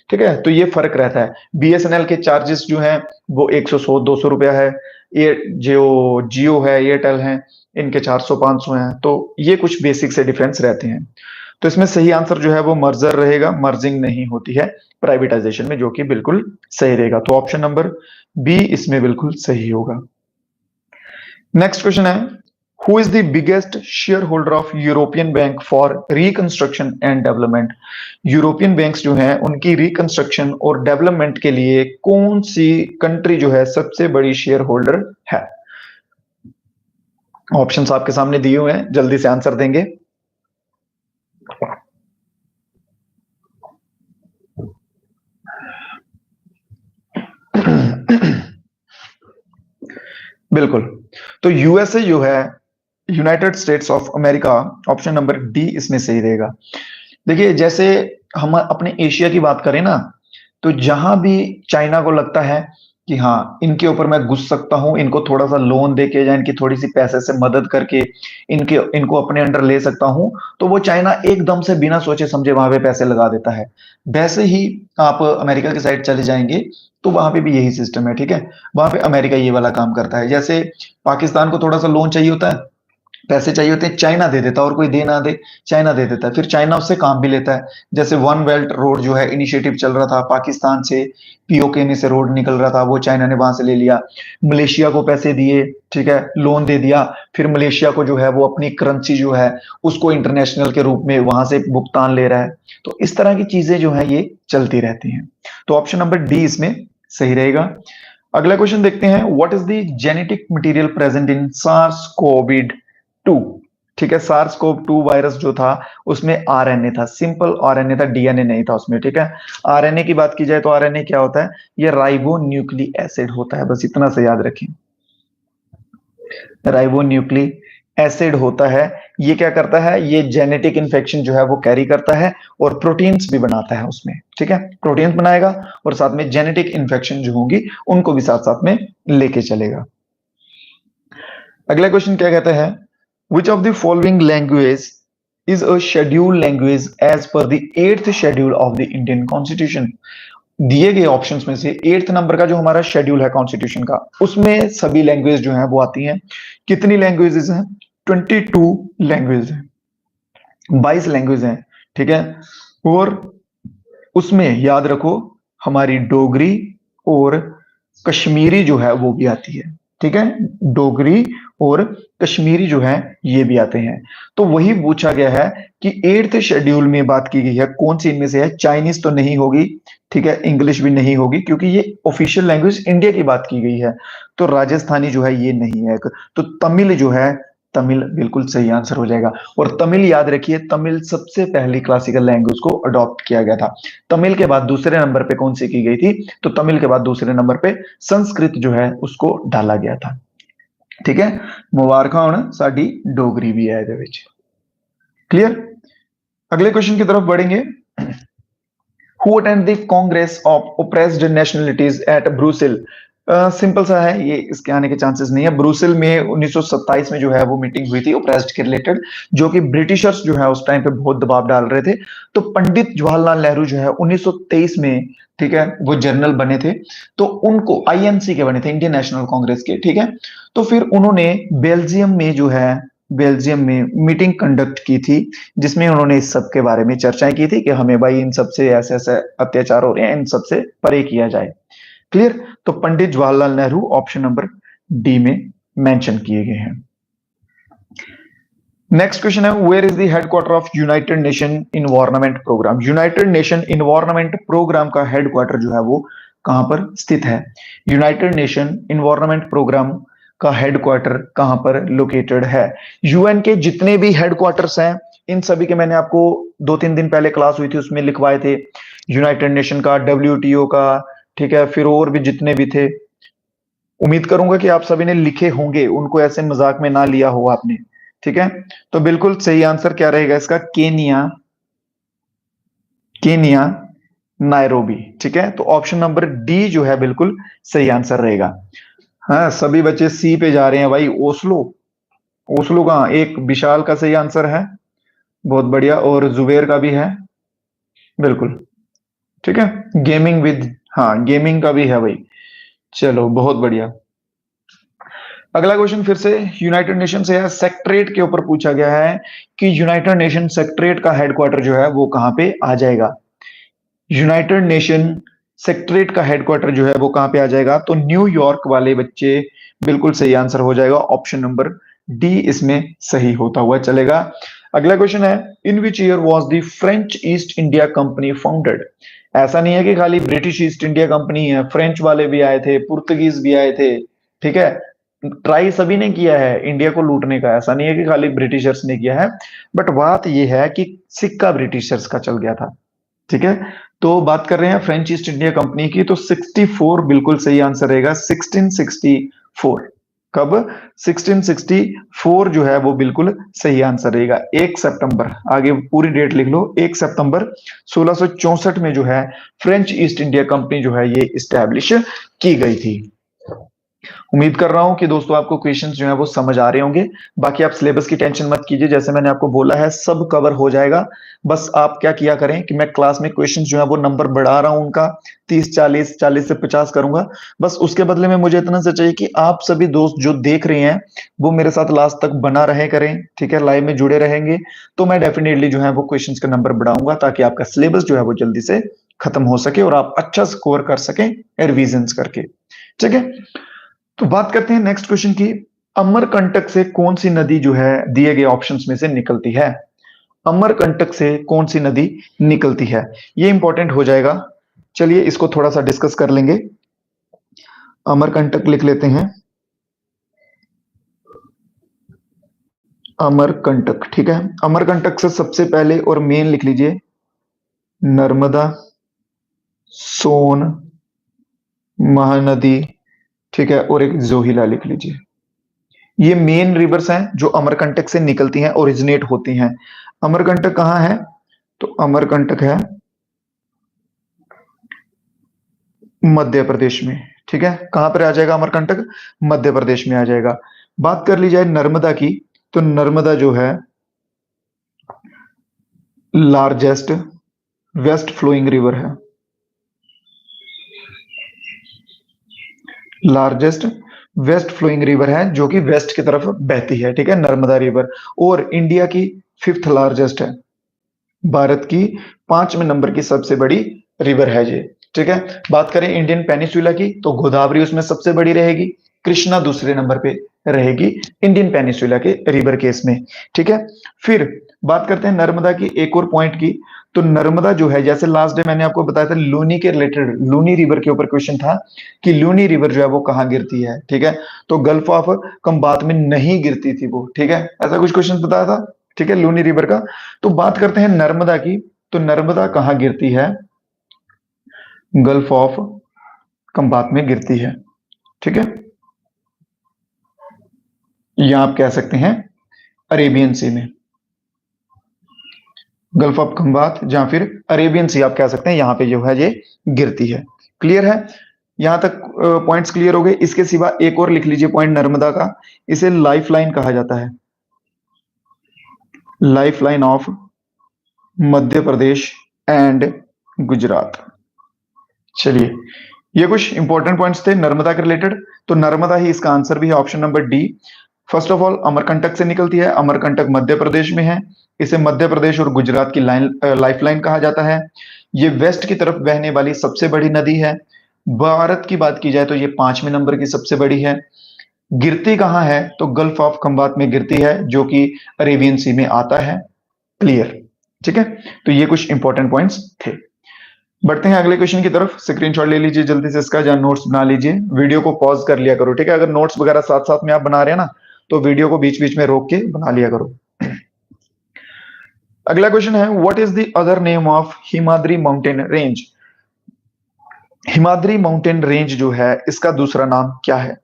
S1: ठीक है, तो ये फर्क रहता है। बीएसएनएल के चार्जेस जो हैं वो 100 200 रुपया है। ये जो जियो है, एयरटेल है, इनके 400 500 हैं। तो ये कुछ बेसिक से डिफरेंस रहते हैं। तो इसमें सही आंसर जो है वो मर्जर रहेगा, मर्जिंग नहीं होती है प्राइवेटाइजेशन में, जो कि बिल्कुल सही रहेगा। तो ऑप्शन नंबर बी इसमें बिल्कुल सही होगा। नेक्स्ट क्वेश्चन है, who is the biggest share holder of European bank for reconstruction and development? European banks जो हैं उनकी रिकंस्ट्रक्शन और डेवलपमेंट के लिए कौन सी कंट्री जो है सबसे बड़ी शेयर होल्डर है? ऑप्शंस आपके सामने दिए हुए हैं, जल्दी से आंसर देंगे। बिल्कुल, तो यूएसए जो है, United states of America, option number D इसमें सही रहेगा। देखिए, जैसे हम अपने एशिया की बात करें ना, तो जहां भी चाइना को लगता है कि हाँ इनके ऊपर मैं घुस सकता हूँ, इनको थोड़ा सा लोन देके या इनकी थोड़ी सी पैसे से मदद करके इनको अपने अंडर ले सकता हूँ, तो वो चाइना एकदम से बिना सोचे समझे वहां पे पैसे लगा देता है। वैसे ही आप अमेरिका की साइड चले जाएंगे तो वहां पे भी यही सिस्टम है। ठीक है, वहां पे अमेरिका ये वाला काम करता है। जैसे पाकिस्तान को थोड़ा सा लोन चाहिए होता है, पैसे चाहिए होते हैं, चाइना दे देता है, और कोई दे ना दे चाइना दे देता है। फिर चाइना उससे काम भी लेता है। जैसे वन बेल्ट रोड जो है इनिशिएटिव चल रहा था पाकिस्तान से, पीओके में से रोड निकल रहा था, वो चाइना ने वहां से ले लिया। मलेशिया को पैसे दिए, ठीक है, लोन दे दिया। फिर मलेशिया को जो है वो अपनी करेंसी जो है उसको इंटरनेशनल के रूप में वहां से भुगतान ले रहा है। तो इस तरह की चीजें जो है ये चलती रहती हैं। तो ऑप्शन नंबर डी इसमें सही रहेगा। अगला क्वेश्चन देखते हैं, what is the genetic material present in SARS COVID 2? ठीक है। सार्स कोव 2 वायरस जो था उसमें आरएनए था, सिंपल आरएनए था, डीएनए नहीं था उसमें, ठीक है। आरएनए की बात की जाए तो आरएनए क्या होता है, ये राइबो न्यूक्लिक एसिड होता है, बस इतना से याद रखें, राइबो न्यूक्लिक एसिड होता है। ये क्या करता है, ये जेनेटिक इन्फेक्शन जो है वो कैरी करता है और प्रोटीन्स भी बनाता है उसमें, ठीक है। प्रोटीन्स बनाएगा और साथ में जेनेटिक इन्फेक्शन जो होंगी उनको भी साथ साथ में लेके चलेगा। अगला क्वेश्चन क्या कहता है, which of the following language is a schedule language as per the 8th schedule of the Indian constitution. दिए गए ऑप्शंस में से 8th नंबर का जो हमारा शेड्यूल है कॉन्स्टिट्यूशन का, उसमें सभी लैंग्वेज जो है वो आती हैं। कितनी लैंग्वेजेस हैं, 22 लैंग्वेज है, 22 लैंग्वेज हैं, ठीक है। और उसमें याद रखो हमारी डोगरी और कश्मीरी जो है वो भी आती है, ठीक है। डोगरी और कश्मीरी जो है ये भी आते हैं। तो वही पूछा गया है कि 8th शेड्यूल में बात की गई है कौन सी इनमें से है। चाइनीज तो नहीं होगी, ठीक है, इंग्लिश भी नहीं होगी क्योंकि ये ऑफिशियल लैंग्वेज इंडिया की बात की गई है। तो राजस्थानी जो है ये नहीं है। तो तमिल जो है, तमिल बिल्कुल सही आंसर हो जाएगा। और तमिल याद रखिए, तमिल सबसे पहली क्लासिकल लैंग्वेज को अडॉप्ट किया गया था। तमिल के बाद दूसरे नंबर पे कौन सी की गई थी, तो तमिल के बाद दूसरे नंबर पे संस्कृत जो है उसको डाला गया था, ठीक है। मुबारक ਹੁਣ ਸਾਡੀ डोगरी भी है ਇਹਦੇ ਵਿੱਚ। क्लियर। अगले क्वेश्चन की तरफ बढ़ेंगे। Who attend the Congress of oppressed nationalities at Brussels. Simple सा है ये, इसके आने के चांसेस नहीं है। ब्रुसेल में 1927 में जो है वो मीटिंग हुई थी ओप्रेस्ड के रिलेटेड, जो कि ब्रिटिशर्स जो है उस टाइम पे बहुत दबाव डाल रहे थे। तो पंडित जवाहरलाल नेहरू जो है 1923 में, ठीक है, वो जनरल बने थे। तो उनको आईएनसी के बने थे, इंडियन नेशनल कांग्रेस के, ठीक है। तो फिर उन्होंने बेल्जियम में जो है, बेल्जियम में मीटिंग कंडक्ट की थी, जिसमें उन्होंने इस सब के बारे में चर्चाएं की थी कि हमें भाई इन सब से ऐसे ऐसे अत्याचार हो रहे हैं, इन सब से परे किया जाए। क्लियर। तो Pandit Jawaharlal Nehru option number D में मेंशन किए गए हैं। नेक्स्ट क्वेश्चन है, where is the headquarter of United Nation environment programme. United Nation environment programme का हेडक्वार्टर जो है वो कहां पर स्थित है। यूनाइटेड नेशन इन्वायरमेंट प्रोग्राम का हेडक्वार्टर कहां पर लोकेटेड है। यूएन के जितने भी हेडक्वार्टर्स हैं इन सभी के मैंने आपको 2-3 दिन पहले क्लास हुई थी उसमें लिखवाए थे। यूनाइटेड नेशन का, डब्ल्यूटीओ का, ठीक है, फिर और भी जितने भी थे, उम्मीद करूंगा कि आप सभी ने लिखे होंगे, उनको ऐसे मजाक में ना लिया हो आपने, ठीक है। तो बिल्कुल सही आंसर क्या रहेगा इसका, केनिया, केनिया नायरोबी, ठीक है। तो ऑप्शन नंबर डी जो है बिल्कुल सही आंसर रहेगा। हाँ, सभी बच्चे सी पे जा रहे हैं भाई। ओस्लो, ओस्लो का एक विशाल का सही आंसर है, बहुत बढ़िया। और जुबेर का भी है, बिल्कुल, ठीक है। गेमिंग विद, हाँ गेमिंग का भी है भाई, चलो बहुत बढ़िया। अगला क्वेश्चन फिर से यूनाइटेड नेशन से है, सेक्रेटरीट के ऊपर पूछा गया है कि यूनाइटेड नेशन सेक्रेटरीट का हेडक्वार्टर जो है वो कहां पे आ जाएगा। यूनाइटेड नेशन सेक्रेटरीट का हेडक्वार्टर जो है वो कहां पे आ जाएगा, तो न्यूयॉर्क वाले बच्चे बिल्कुल सही आंसर हो जाएगा। ऑप्शन नंबर डी इसमें सही होता हुआ चलेगा। अगला क्वेश्चन है, in which year was the French East India company founded. ऐसा नहीं है कि खाली ब्रिटिश ईस्ट इंडिया कंपनी है, फ्रेंच वाले भी आए थे, पुर्तगीज भी आए थे, ठीक है। ट्राई सभी ने किया है इंडिया को लूटने का, ऐसा नहीं है कि खाली ब्रिटिशर्स ने किया है। बट बात यह है कि सिक्का ब्रिटिशर्स का चल गया था, ठीक है। तो बात कर रहे हैं फ्रेंच ईस्ट इंडिया कंपनी की, तो 64 बिल्कुल सही आंसर रहेगा, 1664। कब, 1664 जो है वो बिल्कुल सही आंसर रहेगा। 1 सितंबर, आगे पूरी डेट लिख लो, 1 सितंबर 1664 में जो है फ्रेंच ईस्ट इंडिया कंपनी जो है ये इस्टेब्लिश की गई थी। उम्मीद कर रहा हूं कि दोस्तों आपको क्वेश्चंस जो है वो समझ आ रहे होंगे। बाकी आप सिलेबस की टेंशन मत कीजिए, जैसे मैंने आपको बोला है सब कवर हो जाएगा। बस आप क्या किया करें कि मैं क्लास में क्वेश्चंस जो है वो नंबर बढ़ा रहा हूं उनका, 30-40, 40 से 50 करूंगा। बस उसके बदले में मुझे इतना सा चाहिए कि आप सभी दोस्त जो देख रहे हैं वो मेरे साथ लास्ट तक बना रहे करें, ठीक है, लाइव में जुड़े रहेंगे तो मैं डेफिनेटली जो है वो क्वेश्चंस का नंबर बढ़ाऊंगा, ताकि आपका सिलेबस जो है वो जल्दी से खत्म हो सके और आप अच्छा स्कोर कर सकें रिविजन करके, ठीक है। तो बात करते हैं नेक्स्ट क्वेश्चन की, अमरकंटक से कौन सी नदी जो है दिए गए ऑप्शंस में से निकलती है। अमरकंटक से कौन सी नदी निकलती है, ये इंपॉर्टेंट हो जाएगा। चलिए इसको थोड़ा सा डिस्कस कर लेंगे। अमरकंटक लिख लेते हैं। अमरकंटक, ठीक है। अमरकंटक से सबसे पहले और मेन लिख लीजिए नर्मदा, सोन, महानदी, ठीक है, और एक जोहिला लिख लीजिए। ये मेन रिवर्स हैं जो अमरकंटक से निकलती हैं, ओरिजिनेट होती हैं। अमरकंटक कहाँ है? तो अमरकंटक है मध्य प्रदेश में, ठीक है। कहां पर आ जाएगा अमरकंटक? मध्य प्रदेश में आ जाएगा। बात कर ली जाए नर्मदा की, तो नर्मदा जो है लार्जेस्ट वेस्ट फ्लोइंग रिवर है, लार्जेस्ट वेस्ट फ्लोइंग रिवर है जो कि वेस्ट की तरफ बहती है, ठीक है, नर्मदा रिवर। और इंडिया की फिफ्थ लार्जेस्ट है, भारत की 5वें नंबर की सबसे बड़ी रिवर है ये, ठीक है। बात करें इंडियन पेनिसुला की, तो गोदावरी उसमें सबसे बड़ी रहेगी, कृष्णा दूसरे नंबर पे रहेगी इंडियन पेनिसुला के रिवर केस में, ठीक है। फिर बात करते हैं नर्मदा की एक और पॉइंट की। तो नर्मदा जो है, जैसे लास्ट डे मैंने आपको बताया था लूनी के रिलेटेड, लूनी रिवर के ऊपर क्वेश्चन था कि लूनी रिवर जो है वो कहाँ गिरती है, ठीक है। तो गल्फ ऑफ खंबात में नहीं गिरती थी वो, ठीक है, ऐसा कुछ क्वेश्चन बताया था, ठीक है, लूनी रिवर का। तो बात करते हैं नर्मदा की, तो नर्मदा कहाँ गिरती है? गल्फ ऑफ खंबात में गिरती है, ठीक है, या आप कह सकते हैं अरेबियन सी में, गल्फ ऑफ खंबात या फिर अरेबियन सी आप कह सकते हैं, यहां पे जो है ये गिरती है। क्लियर है? यहां तक पॉइंट्स क्लियर हो गए। इसके सिवा एक और लिख लीजिए पॉइंट नर्मदा का, इसे लाइफ लाइन कहा जाता है, life line of Madhya Pradesh and Gujarat. चलिए, ये कुछ इंपॉर्टेंट पॉइंट्स थे नर्मदा के रिलेटेड। तो नर्मदा ही इसका आंसर भी है, option number D. First of all Amarkantak से निकलती है, अमरकंटक मध्य प्रदेश में है, इसे मध्य प्रदेश और गुजरात की लाइन लाइफ लाइन कहा जाता है। ये वेस्ट की तरफ बहने वाली सबसे बड़ी नदी है। भारत की बात की जाए तो ये 5वें नंबर की सबसे बड़ी है। गिरती कहाँ है? तो गल्फ ऑफ खंबात में गिरती है जो कि अरेबियन सी में आता है। क्लियर? ठीक है, तो ये कुछ इंपॉर्टेंट पॉइंट्स थे। बढ़ते हैं अगले क्वेश्चन की तरफ। स्क्रीनशॉट ले लीजिए जल्दी से इसका, या नोट्स बना लीजिए, वीडियो को पॉज कर लिया करो, ठीक है। अगर नोट्स वगैरह साथ साथ में आप बना रहे हैं ना, तो वीडियो को बीच बीच में रोक के बना लिया करो। अगला क्वेश्चन है, what is the other name of Himadri mountain range? Himadri mountain range जो है इसका दूसरा नाम क्या है?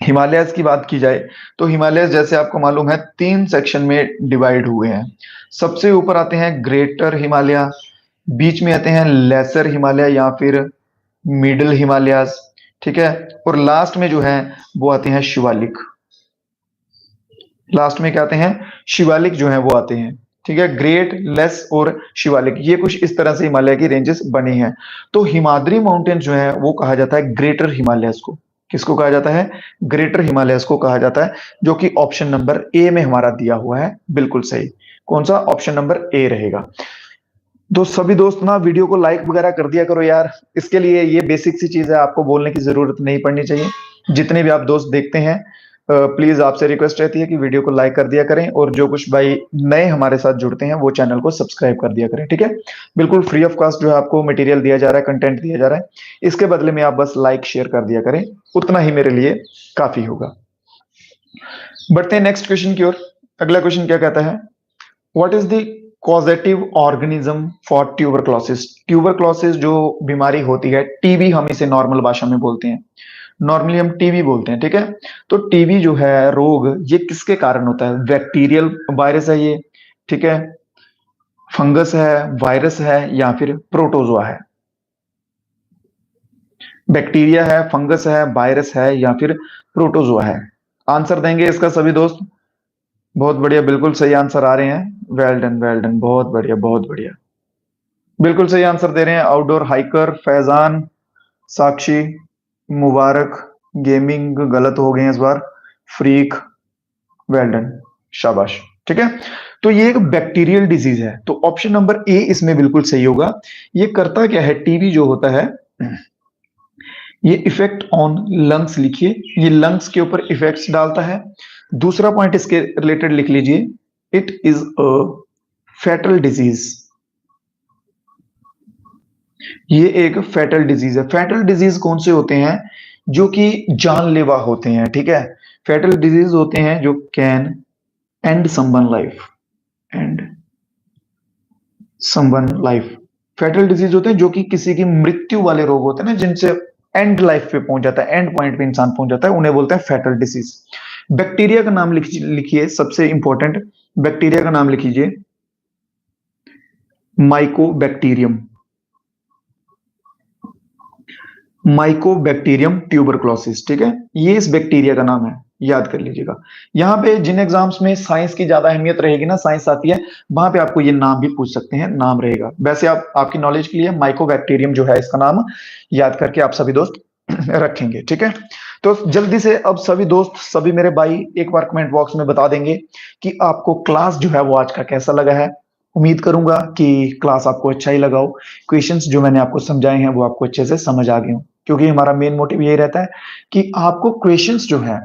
S1: हिमालयस की बात की जाए तो हिमालय जैसे आपको मालूम है 3 सेक्शन में डिवाइड हुए हैं। सबसे ऊपर आते हैं ग्रेटर हिमालय, बीच में आते हैं लेसर हिमालय या फिर मिडिल हिमालयाज, ठीक है, और लास्ट में जो है वो आते हैं शिवालिक। लास्ट में क्या आते हैं? शिवालिक जो है वो आते हैं, ठीक है। ग्रेट, लेस और शिवालिक, ये कुछ इस तरह से हिमालय की रेंजेस बनी हैं। तो हिमाद्री माउंटेन जो है वो कहा जाता है ग्रेटर हिमालयस को। किसको कहा जाता है? ग्रेटर हिमालयस को कहा जाता है, जो कि ऑप्शन नंबर ए में हमारा दिया हुआ है, बिल्कुल सही। कौन सा? ऑप्शन नंबर ए रहेगा। तो सभी दोस्त ना वीडियो को लाइक वगैरह कर दिया करो यार, इसके लिए ये बेसिक सी चीज है, आपको बोलने की जरूरत नहीं पड़नी चाहिए। जितने भी आप दोस्त देखते हैं प्लीज आपसे रिक्वेस्ट रहती है कि वीडियो को लाइक कर दिया करें, और जो कुछ भाई नए हमारे साथ जुड़ते हैं वो चैनल को सब्सक्राइब कर दिया करें, ठीक है। बिल्कुल फ्री ऑफ कॉस्ट जो है आपको मटेरियल दिया जा रहा है, कंटेंट दिया जा रहा है, इसके बदले में आप बस लाइक शेयर कर दिया करें, उतना ही मेरे लिए काफी होगा। बढ़ते हैं नेक्स्ट क्वेश्चन की ओर। अगला क्वेश्चन क्या कहता है, what is the causative organism for tuberculosis? Tuberculosis जो बीमारी होती है, टीबी हम इसे नॉर्मल भाषा में बोलते हैं, नॉर्मली हम टीबी बोलते हैं, ठीक है। तो टीबी जो है रोग, ये किसके कारण होता है? बैक्टीरियल वायरस है ये, ठीक है, फंगस है, वायरस है, या फिर प्रोटोजोआ है? बैक्टीरिया है, फंगस है, वायरस है, या फिर प्रोटोजोआ है? आंसर देंगे इसका सभी दोस्त? बहुत बढ़िया, बिल्कुल सही आंसर आ रहे हैं, वेल डन वेल डन, बहुत बढ़िया बहुत बढ़िया, बिल्कुल सही आंसर दे रहे हैं। आउटडोर हाइकर, फैजान, साक्षी, मुबारक, गेमिंग गलत हो गए हैं इस बार, फ्रीक, वेल डन, शाबाश, ठीक है। तो ये एक बैक्टीरियल डिजीज है, तो ऑप्शन नंबर ए इसमें बिल्कुल सही होगा। ये करता क्या है? टीबी जो होता है ये इफेक्ट ऑन लंग्स, लिखिए, ये लंग्स के ऊपर इफेक्ट्स डालता है। दूसरा पॉइंट इसके रिलेटेड लिख लीजिए, it is a fatal disease, ये एक फैटल डिजीज है। फैटल डिजीज कौन से होते हैं? जो कि जानलेवा होते हैं, ठीक है। फैटल डिजीज होते हैं जो can and someone life, and someone life. Fatal disease होते हैं जो कि किसी की मृत्यु वाले रोग होते हैं ना, जिनसे एंड लाइफ पे पहुंच जाता है, एंड पॉइंट पे इंसान पहुंच जाता है, उन्हें बोलते हैं फैटल डिजीज। बैक्टीरिया का नाम लिखिए, सबसे इंपॉर्टेंट, बैक्टीरिया का नाम लिखिए, माइकोबैक्टीरियम, माइकोबैक्टीरियम ट्यूबरक्लोसिस। ठीक है, ये इस बैक्टीरिया का नाम है, याद कर लीजिएगा। यहाँ पे जिन एग्जाम्स में साइंस की ज्यादा अहमियत रहेगी ना, साइंस आती है, वहां पे आपको ये नाम भी पूछ सकते हैं, नाम रहेगा। वैसे आप आपकी नॉलेज के लिए माइकोबैक्टीरियम जो है इसका नाम याद करके आप सभी दोस्त रखेंगे। ठीक है, तो जल्दी से अब सभी दोस्त, सभी मेरे भाई एक बार कमेंट बॉक्स में बता देंगे कि आपको क्लास जो है वो आज का कैसा लगा है। उम्मीद करूंगा कि क्लास आपको अच्छा ही लगा हो, क्वेश्चंस जो मैंने आपको समझाए हैं वो आपको अच्छे से समझ आ गए हो, क्योंकि हमारा मेन मोटिव यही रहता है कि आपको क्वेश्चंस जो है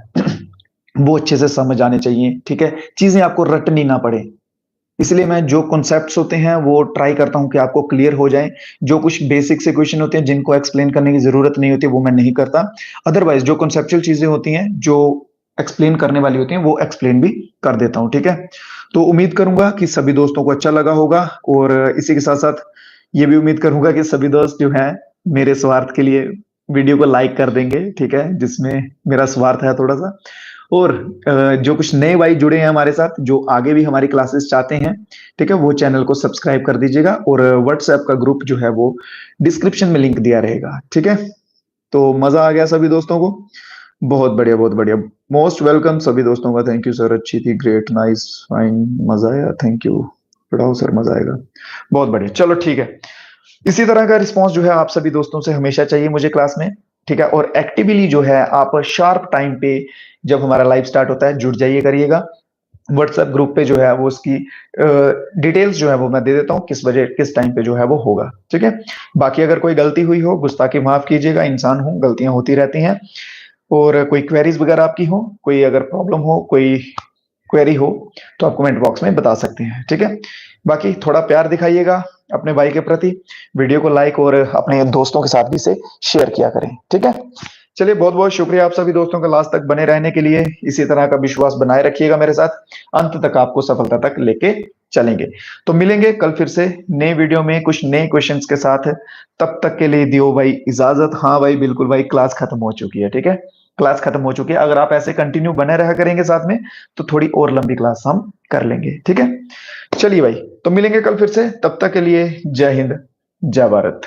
S1: वो अच्छे से समझ आने चाहिए। ठीक है, चीजें आपको रटनी ना पड़े, इसलिए मैं जो कॉन्सेप्ट्स होते हैं वो ट्राई करता हूं कि आपको क्लियर हो जाए। जो कुछ बेसिक से क्वेश्चन होते हैं जिनको एक्सप्लेन करने की जरूरत नहीं होती वो मैं नहीं करता, अदरवाइज जो कॉन्सेप्चुअल चीजें होती हैं जो एक्सप्लेन करने वाली होती हैं वो एक्सप्लेन भी कर देता हूं। ठीक है, तो उम्मीद करूंगा कि सभी दोस्तों को अच्छा लगा होगा, और इसी के साथ साथ ये भी उम्मीद करूंगा कि सभी दोस्त जो हैं मेरे स्वार्थ के लिए वीडियो को लाइक कर देंगे। ठीक है, जिसमें मेरा स्वार्थ है थोड़ा सा। और जो कुछ नए भाई जुड़े हैं हमारे साथ, जो आगे भी हमारी क्लासेस चाहते हैं, ठीक है, वो चैनल को सब्सक्राइब कर दीजिएगा, और व्हाट्सएप का ग्रुप जो है वो डिस्क्रिप्शन में लिंक दिया रहेगा। ठीक है, तो मजा आ गया सभी दोस्तों को, बहुत बढ़िया बहुत बढ़िया, मोस्ट वेलकम सभी दोस्तों का। थैंक यू सर, अच्छी थी, ग्रेट, नाइस, फाइन, मजा आया, थैंक यू, पढ़ाओ सर, मजा आएगा, बहुत बढ़िया। चलो ठीक है, इसी तरह का रिस्पॉन्स जो है आप सभी दोस्तों से हमेशा चाहिए मुझे क्लास में। ठीक है, और एक्टिवली जो है आप शार्प टाइम पे जब हमारा लाइव स्टार्ट होता है जुड़ जाइए करिएगा। व्हाट्सएप ग्रुप पे जो है वो उसकी डिटेल्स जो है वो मैं दे देता हूँ, किस बजे किस टाइम पे जो है वो होगा। ठीक है, बाकी अगर कोई गलती हुई हो, गुस्ताखी माफ कीजिएगा, इंसान हूँ, गलतियां होती रहती हैं। और कोई क्वेरीज वगैरह आपकी हो, कोई अगर प्रॉब्लम हो, कोई क्वेरी हो, तो आप कमेंट बॉक्स में बता सकते हैं। ठीक है, बाकी थोड़ा प्यार दिखाइएगा अपने भाई के प्रति, वीडियो को लाइक और अपने दोस्तों के साथ भी इसे शेयर किया करें। ठीक है, चलिए, बहुत बहुत शुक्रिया आप सभी दोस्तों का लास्ट तक बने रहने के लिए। इसी तरह का विश्वास बनाए रखिएगा मेरे साथ, अंत तक आपको सफलता तक लेके चलेंगे। तो मिलेंगे कल फिर से नए वीडियो में कुछ नए क्वेश्चंस के साथ। तब तक के लिए दियो भाई इजाजत। हाँ भाई, बिल्कुल भाई, क्लास खत्म हो चुकी है। ठीक है, क्लास खत्म हो चुकी है, अगर आप ऐसे कंटिन्यू बने रहा करेंगे साथ में तो थोड़ी और लंबी क्लास हम कर लेंगे। ठीक है, चलिए भाई, तो मिलेंगे कल फिर से, तब तक के लिए जय हिंद, जय भारत।